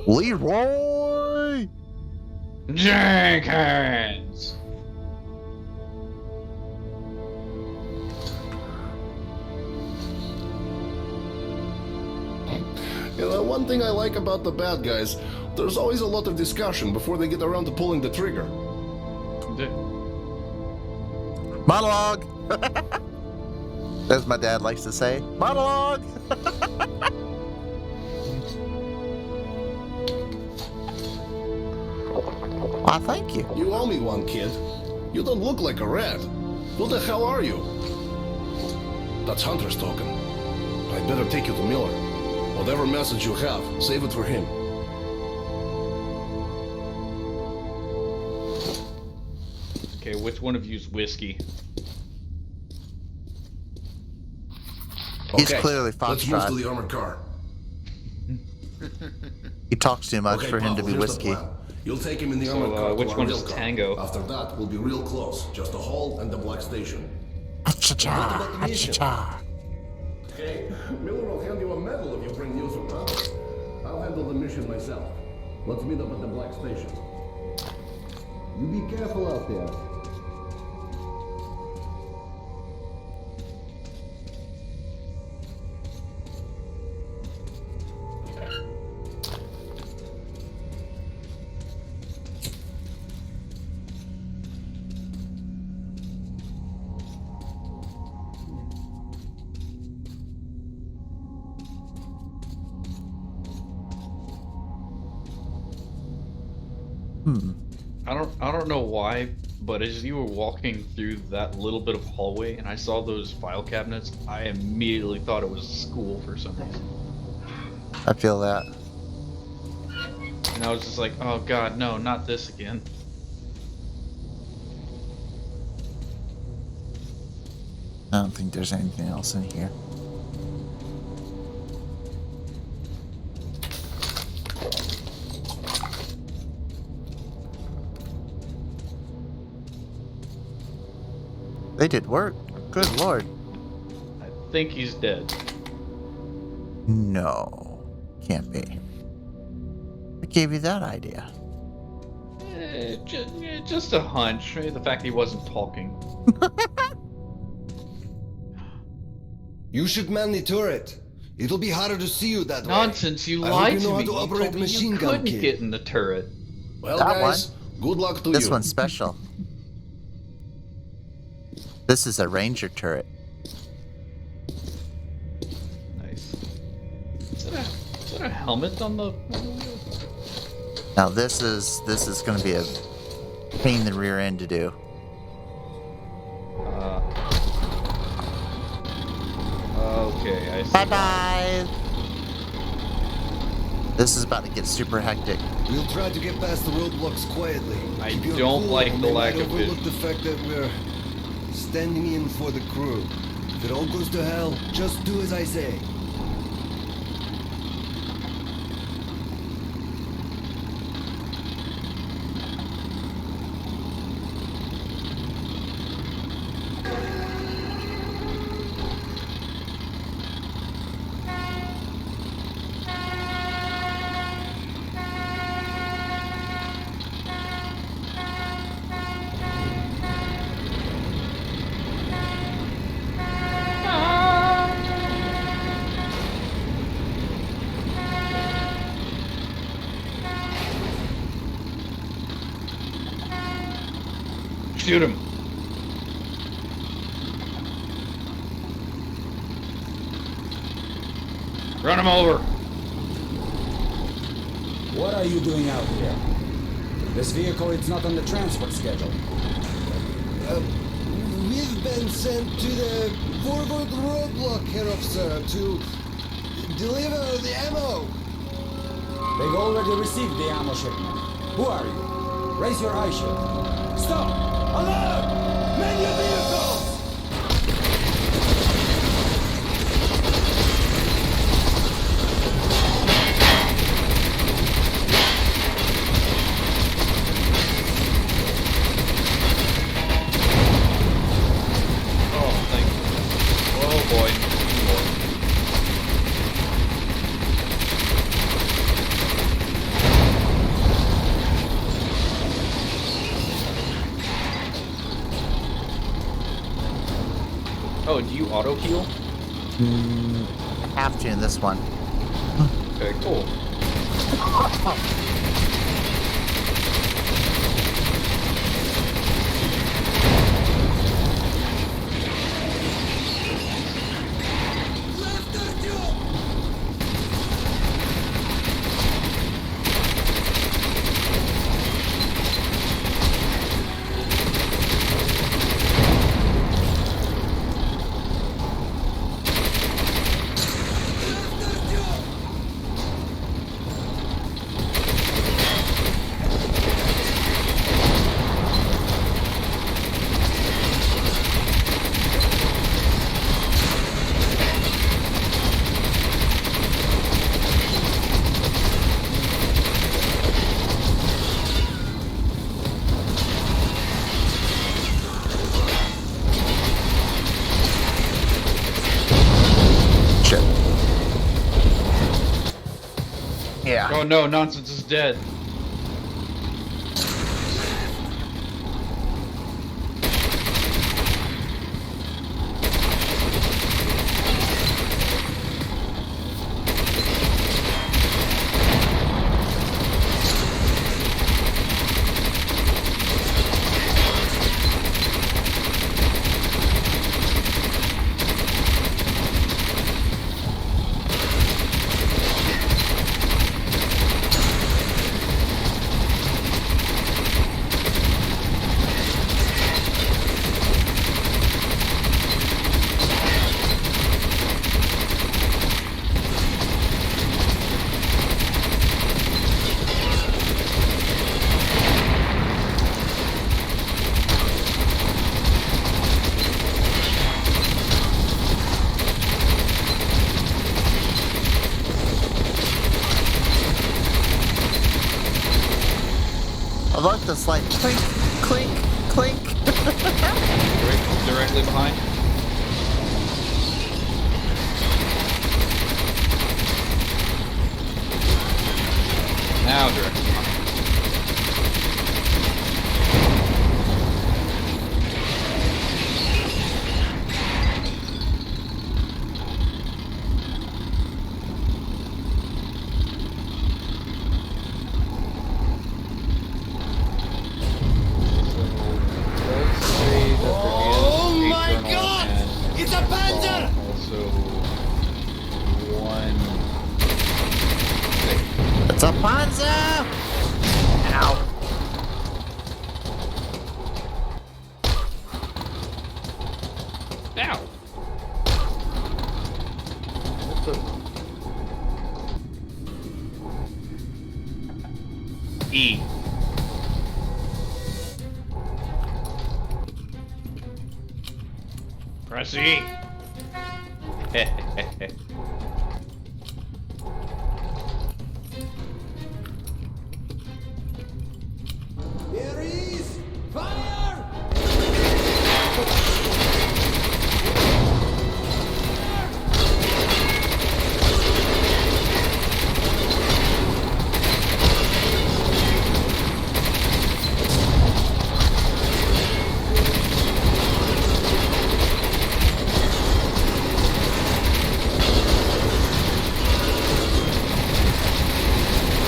Leroy Jenkins! You know, one thing I like about the bad guys, there's always a lot of discussion before they get around to pulling the trigger. Monologue! As my dad likes to say, monologue! Why, thank you. You owe me one, kid. You don't look like a rat. Who the hell are you? That's Hunter's token. I'd better take you to Miller. Whatever message you have, save it for him. Okay, which one of you's whiskey? He's clearly Let's move to Foxtrot. the armored car. He talks too much for him to pal, be here's the whiskey. plan. You'll take him in the So, armored car which to our one real is car. Tango? After that, we'll be real close. Just the hall and the black station. Acha-cha, What about the mission? acha-cha. Hey, Miller will hand you a medal if you bring news from her. I'll handle the mission myself. Let's meet up at the Black Station. You be careful out there. I don't know why, but as you were walking through that little bit of hallway and I saw those file cabinets, I immediately thought it was a school for some reason. I feel that. And I was just like, oh god, no, not this again. I don't think there's anything else in here. They did work. Good lord. I think he's dead. No. Can't be. What gave you that idea? Just a hunch. The fact he wasn't talking. You should man the turret. It'll be harder to see you that way. Nonsense, you I lied hope you know to how me. to You operate told me machine you gun, couldn't kid. get in the turret. Well, That guys, good luck to you. This one's special. This is a Ranger turret. Nice. Is that a helmet on the... Now this is going to be a pain in the rear end to do. Okay, I see. Bye bye. This is about to get super hectic. We'll try to get past the roadblocks quietly. I Keep your don't cool, like and the they lack might of overlook vision. the fact that we're standing in for the crew. If it all goes to hell, just do as I say. Shoot him. Run him over. What are you doing out here? This vehicle is not on the transport schedule. We've been sent to the forward roadblock here, officer, to deliver the ammo. They've already received the ammo shipment. Who are you? Raise your eye shield. Stop! Alert! Man your vehicles! Oh, thank you. Oh boy. Oh, do you auto heal? I have to in this one. Okay, cool. Oh no, Nonsense is dead. I like the slight clink, clink, clink. Directly behind. Now directly behind. Oh my god! It's a panzer! Also, one. It's a Panzer! Ow. Ow! E. Press E. There is fire!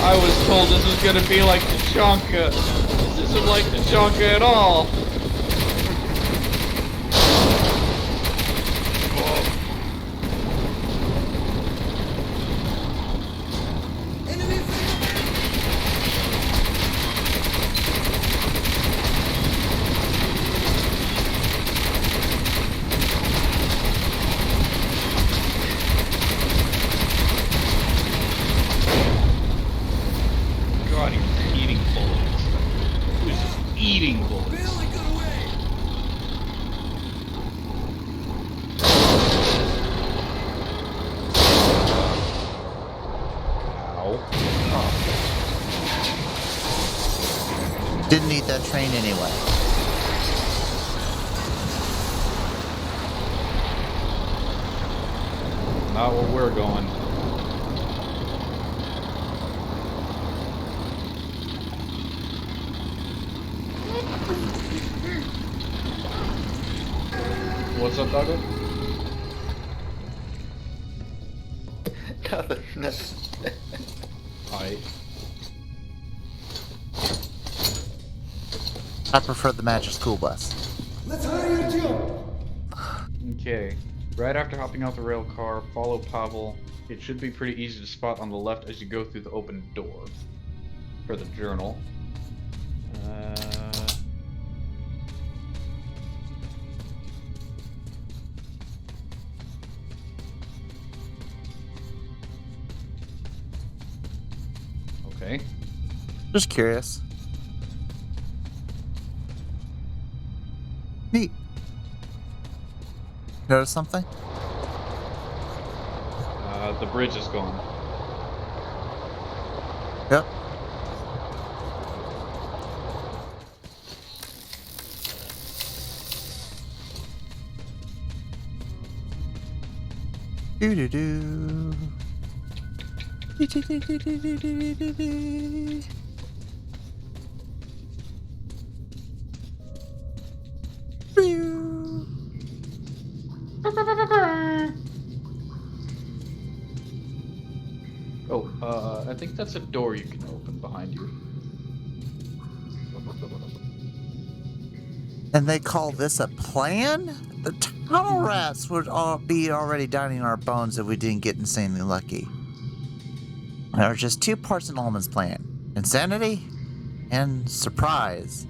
I was told this was gonna be like Tachanka. This isn't like Tachanka at all. God, he's eating bullets. He was just eating bullets. Didn't need that train anyway. Not where we're going. What's up, Doggo? Nothing. Hi. I prefer the Magic School Bus. Let's hurry and jump! Okay. Right after hopping out the rail car, follow Pavel. It should be pretty easy to spot on the left as you go through the open door. For the journal. Okay. Just curious. Neat. Notice something? The bridge is gone. Yep. Doo-doo-doo. Oh, I think that's a door you can open behind you. And they call this a plan? The tunnel rats would all be already dining our bones if we didn't get insanely lucky. There are just two parts in Ullman's plan: insanity and surprise.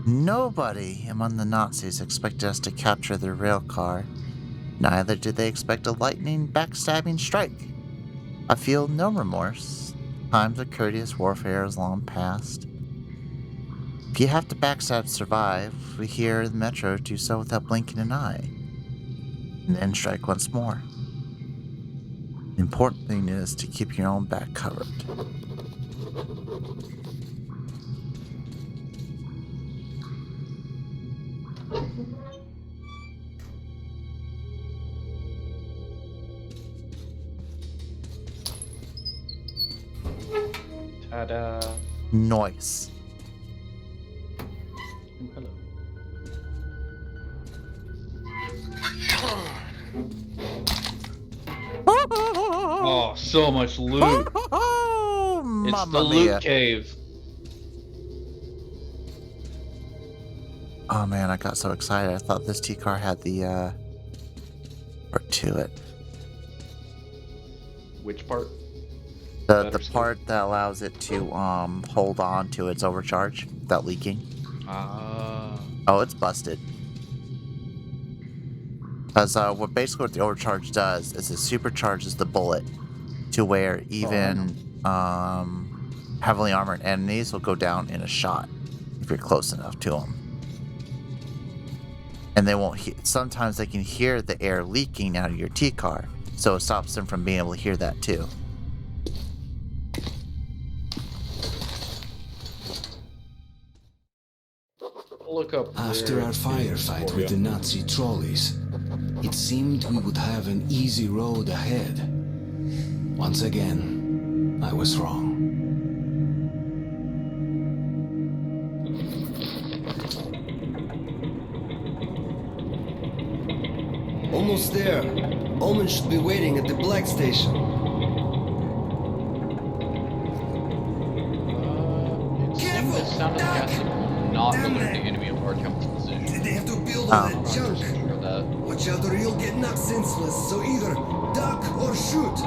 Nobody among the Nazis expected us to capture their rail car. Neither did they expect a lightning, backstabbing strike. I feel no remorse. Times of courteous warfare is long past. If you have to backstab to survive, we here the Metro do so without blinking an eye. And then strike once more. The important thing is to keep your own back covered. Ta-da. Nice. Oh, hello. Oh, so much loot. It's Mamma the loot mia. cave. Oh man, I got so excited. I thought this T-car had the part to it. Which part? The part that allows it to hold on to its overcharge without leaking. Ah. Oh, it's busted. Because what the overcharge does is it supercharges the bullet to where even heavily armored enemies will go down in a shot if you're close enough to them. And they won't. Sometimes they can hear the air leaking out of your T-car, so it stops them from being able to hear that too. Look up. After our firefight with the Nazi trolleys, it seemed we would have an easy road ahead. Once again, I was wrong. Almost there. Omen should be waiting at the Black Station. It sounded not alert the enemy of our company's position. Did they have to build all that junk? Or that. Watch out or you'll get knocked senseless, so either duck or shoot.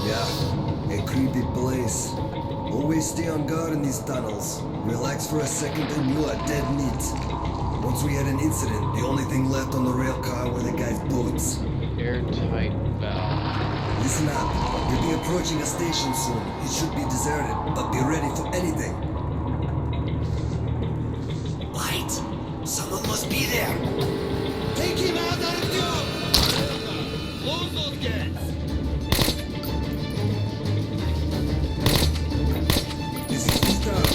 Yeah, a creepy place. Always stay on guard in these tunnels. Relax for a second and you are dead meat. Once we had an incident, the only thing left on the rail car were the guy's boots. Airtight valve. Listen up. You'll be approaching a station soon. It should be deserted, but be ready for anything. Light! Someone must be there! Take him out of the tube! Close those gates! This is the start.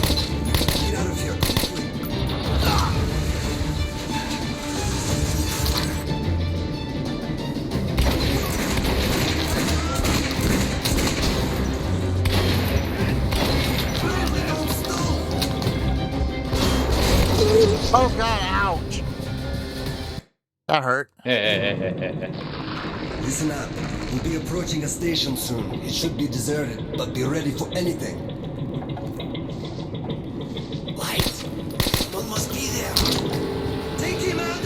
Get out of here quickly. Oh god, ouch! That hurt. Listen up. We'll be approaching a station soon. It should be deserted, but be ready for anything. Light! Someone must be there! Take him out,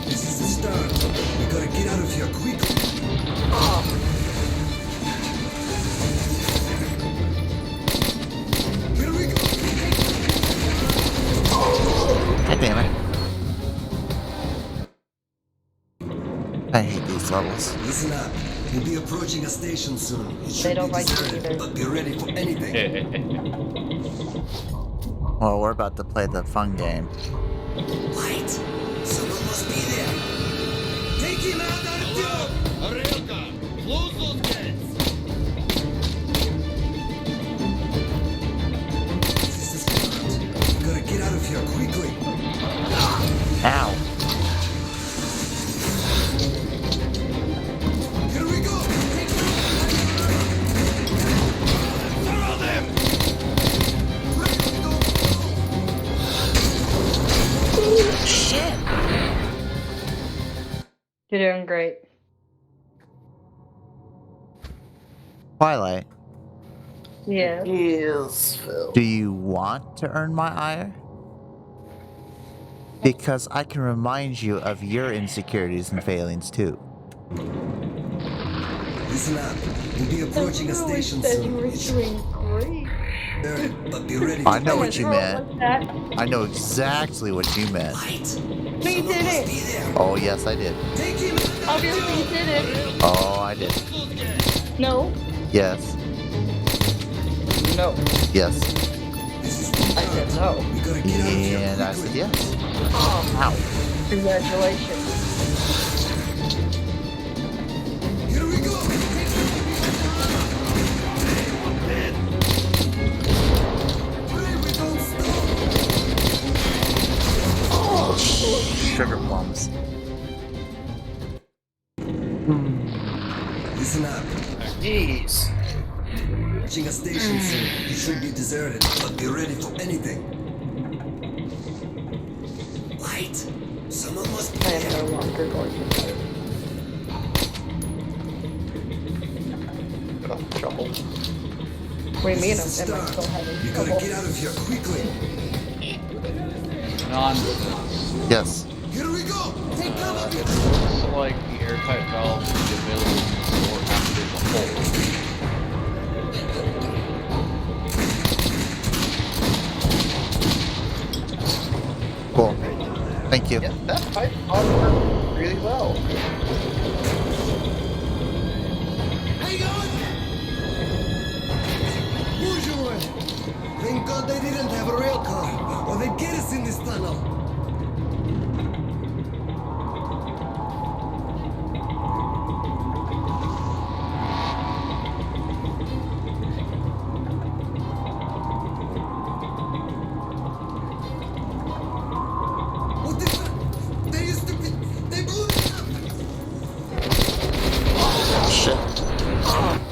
This is the start. We gotta get out of here quickly. Here we go! God damn it. I hate these levels. Listen up. We'll be approaching a station soon. It They should don't be like you deserted, either. but be ready for anything. Well, we're about to play the fun game. Light! Someone must be there! Take him out of the tube! Arelka, close those gates! This is the start. We gotta get out of here quickly. You're doing great. Twilight, Yes. Yes, Phil. do you want to earn my ire? Because I can remind you of your insecurities and failings too. Listen up. We'll be approaching a station said you soon. were It's doing great. but be ready. I to know pay what you attention. meant. I know exactly what you meant. No, you didn't. Oh, yes, I did. Obviously, you didn't. Oh, I did. No. Yes. No. Yes. I said no. And I said yes. Ow. Congratulations. Here we go. Oh, sugar plums. Listen up. Jeez. Approaching a station soon. It should be deserted, but be ready for anything. Light. Someone must be I am no longer going to fight. Trouble. What do you mean? Am I still having You gotta trouble? get out of here quickly. Non. Yes. Here we go. Take cover. So like the airtight valve will be available or after there's a hole. Cool. Thank you. Yeah, that pipe ought to work really well. Bonjour. Thank God they didn't have a rail car, or they'd get us in this tunnel. What the fuck? They used to be. They blew it up. Shit.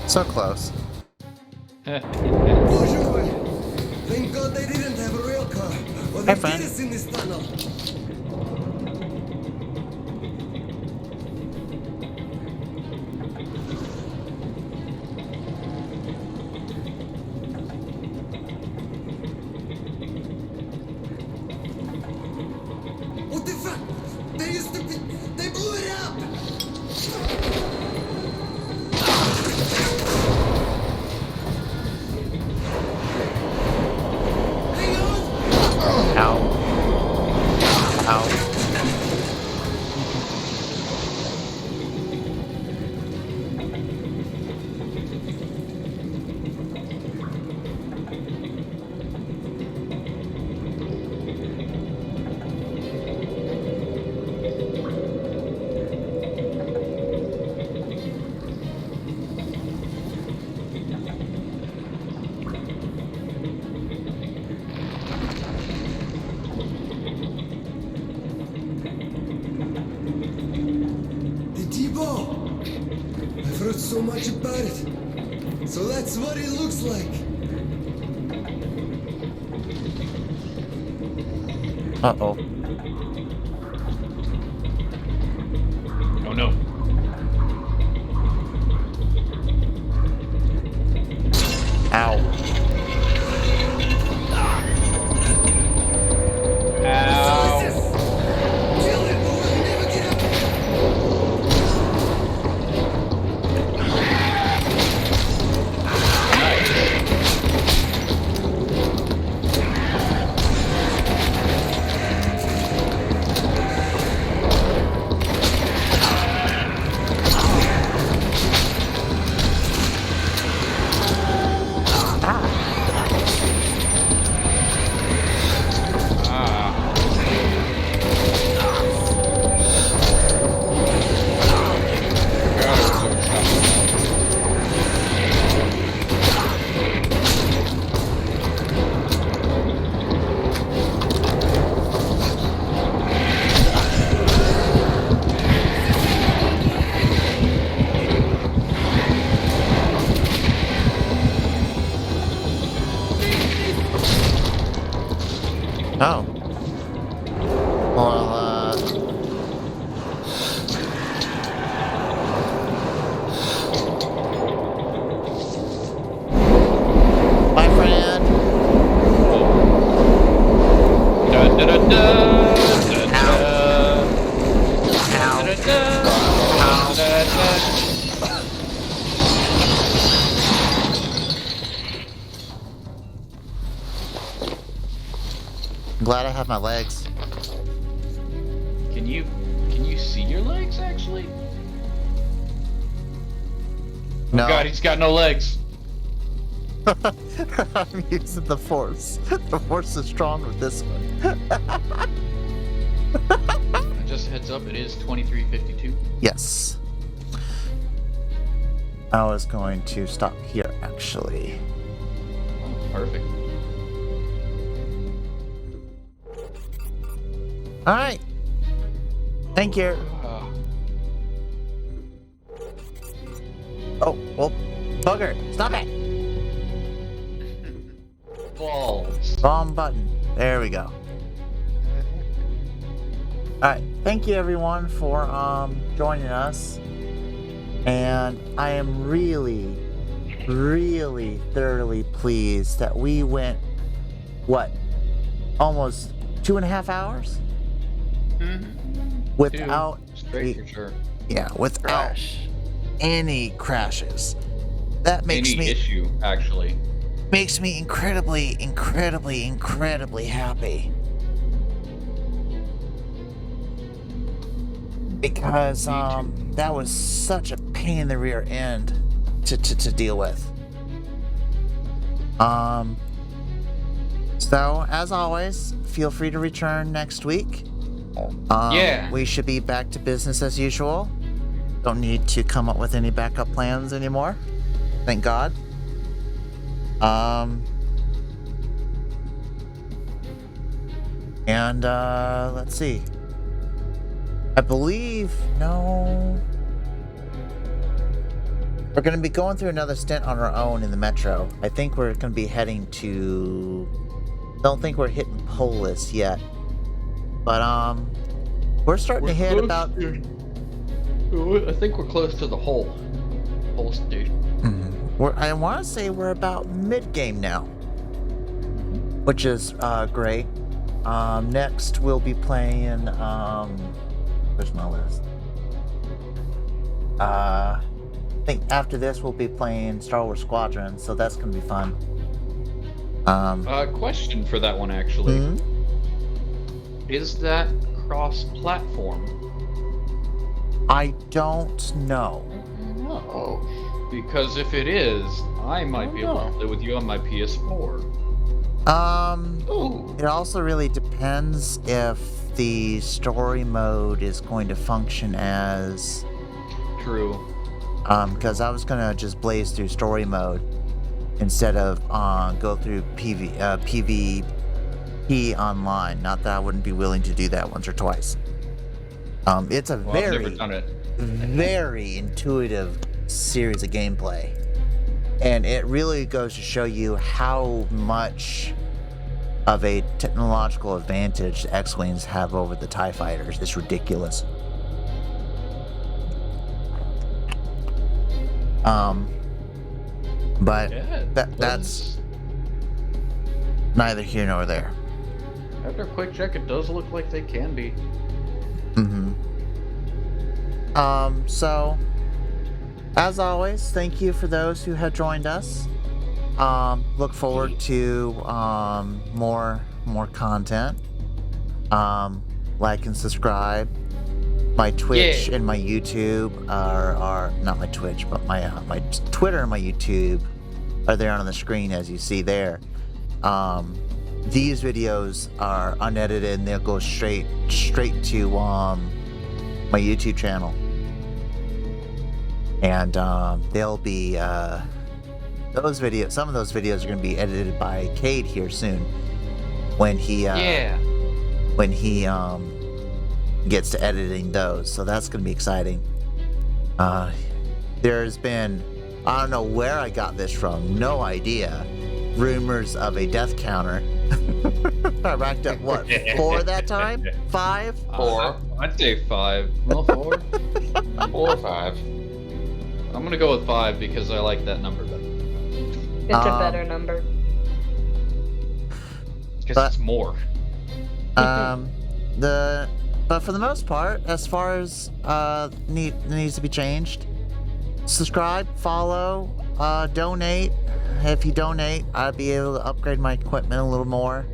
So close. Bonjour. Thank God they didn't have a rail car, or they'd get friend. us in this tunnel. What the fuck? They used to be. They blew it up. Ow. Ow. The T-Bone! I've heard so much about it. So that's what it looks like. Uh-oh. Oh no. Ow. I'm glad I have my legs. Can you see your legs actually? No. Oh god, he's got no legs. I'm using the force. The force is strong with this one. Just heads up, it is 23:52. Yes. I was going to stop here, actually. Oh, perfect. All right. Thank you. Oh, well, bugger. Stop it. Balls. Wrong button. There we go. Alright, thank you everyone for joining us. And I am really, really thoroughly pleased that we went, what, almost 2.5 hours? Without straight for sure. Yeah, without any crashes. That makes Any me issue, actually. makes me incredibly, incredibly, incredibly happy. Because that was such a pain in the rear end to deal with. So as always, feel free to return next week. Yeah. We should be back to business as usual. Don't need to come up with any backup plans anymore. Thank God. And let's see. I believe no. We're gonna be going through another stint on our own in the metro. I think we're gonna be heading to. Don't think we're hitting Polis yet, but we're starting to hit about. I think we're close to the whole station. I want to say we're about mid-game now, which is great. Next we'll be playing. Where's my list? I think after this we'll be playing Star Wars Squadron, so that's gonna be fun. Question for that one actually. Is that cross-platform? I don't know. No. Because if it is, I might be able to play with you on my PS4. It also really depends if the story mode is going to function as. True. Because I was gonna just blaze through story mode instead of go through PvP online. Not that I wouldn't be willing to do that once or twice. It's a I've never done it. very intuitive series of gameplay, and it really goes to show you how much of a technological advantage the X-Wings have over the TIE fighters. It's ridiculous. But that's neither here nor there. After a quick check, it does look like they can be. So as always, thank you for those who have joined us. Look forward to more content. Like and subscribe. My Twitch and my YouTube are not my Twitch, but my Twitter and my YouTube are there on the screen as you see there. These videos are unedited and they'll go straight to my YouTube channel. And they'll be those videos. Some of those videos are going to be edited by Cade here soon, when he gets to editing those. So that's going to be exciting. There's been, I don't know where I got this from, no idea, rumors of a death counter. I racked up what, 4 that time? 5? 4. I'd say 5. No, 4. 4 or 5. I'm gonna go with 5 because I like that number better. It's a better number. Because it's more. But for the most part, as far as needs to be changed, subscribe, follow, donate. If you donate, I'll be able to upgrade my equipment a little more.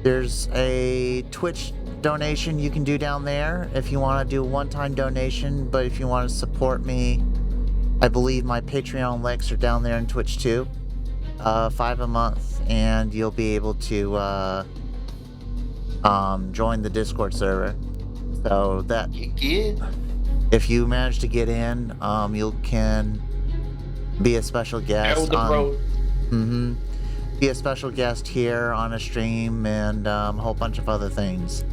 There's a Twitch donation you can do down there if you want to do a one-time donation, but if you want to support me, I believe my Patreon links are down there in Twitch too. $5 a month, and you'll be able to join the Discord server. So that if you manage to get in, you can be a special guest on be a special guest here on a stream and a whole bunch of other things.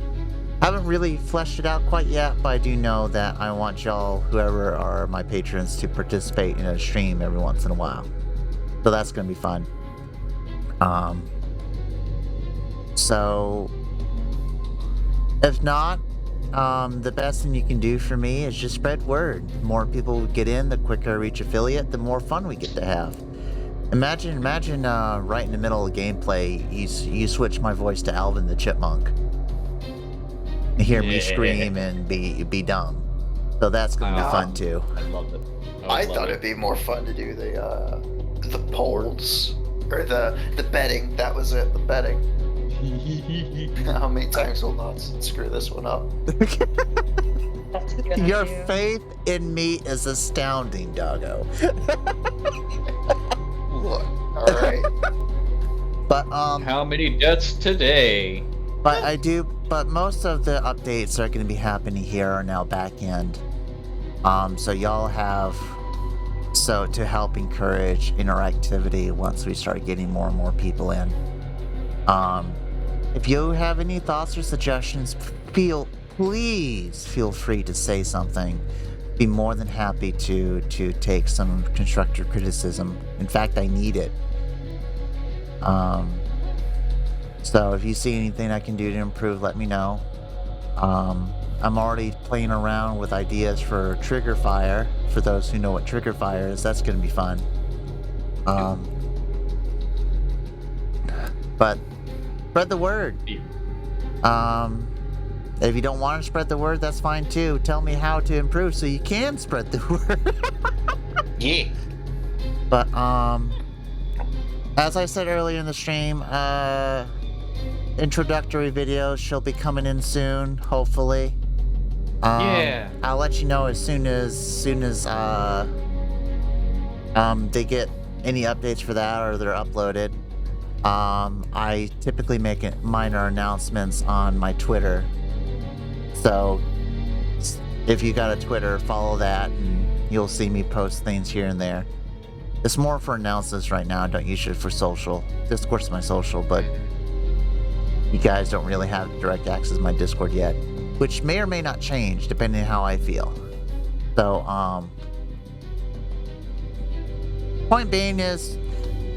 Haven't really fleshed it out quite yet, but I do know that I want y'all, whoever are my patrons, to participate in a stream every once in a while. So that's gonna be fun. So if not, the best thing you can do for me is just spread word. The more people get in, the quicker I reach affiliate, the more fun we get to have. Imagine right in the middle of gameplay, you switch my voice to Alvin the Chipmunk. And hear me scream and be dumb. So that's gonna be fun too. I love it. I thought it'd be more fun to do the polls or the betting. That was it, the betting. How many times will not screw this one up? Your faith in me is astounding, doggo. Look, all right. But how many deaths today? But most of the updates that are going to be happening here are now back end. So y'all have to help encourage interactivity once we start getting more and more people in. If you have any thoughts or suggestions, please feel free to say something. Be more than happy to take some constructive criticism. In fact, I need it. So if you see anything I can do to improve, let me know. I'm already playing around with ideas for trigger fire. For those who know what trigger fire is, that's going to be fun. But spread the word. If you don't want to spread the word, that's fine too. Tell me how to improve so you can spread the word. Yeah. But as I said earlier in the stream, introductory videos shall be coming in soon, hopefully. Yeah. I'll let you know as soon as they get any updates for that or they're uploaded. I typically make minor announcements on my Twitter. So if you got a Twitter, follow that and you'll see me post things here and there. It's more for announcements right now. I don't use it for social. Discord's my social, but you guys don't really have direct access to my Discord yet, which may or may not change depending on how I feel. So, point being is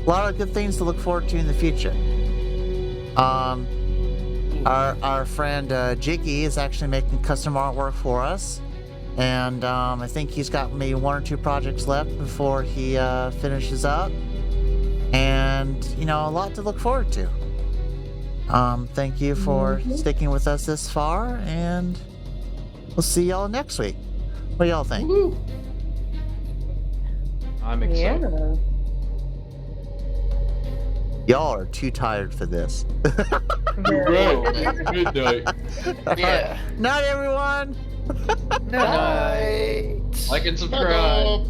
a lot of good things to look forward to in the future. Our friend Jiggy is actually making custom artwork for us, and I think he's got maybe 1 or 2 projects left before he finishes up, and a lot to look forward to. Thank you for sticking with us this far, and we'll see y'all next week. What do y'all think? Woo-hoo. I'm excited. Yeah. Y'all are too tired for this. Good night. Yeah. Night, everyone. Night. Like and subscribe.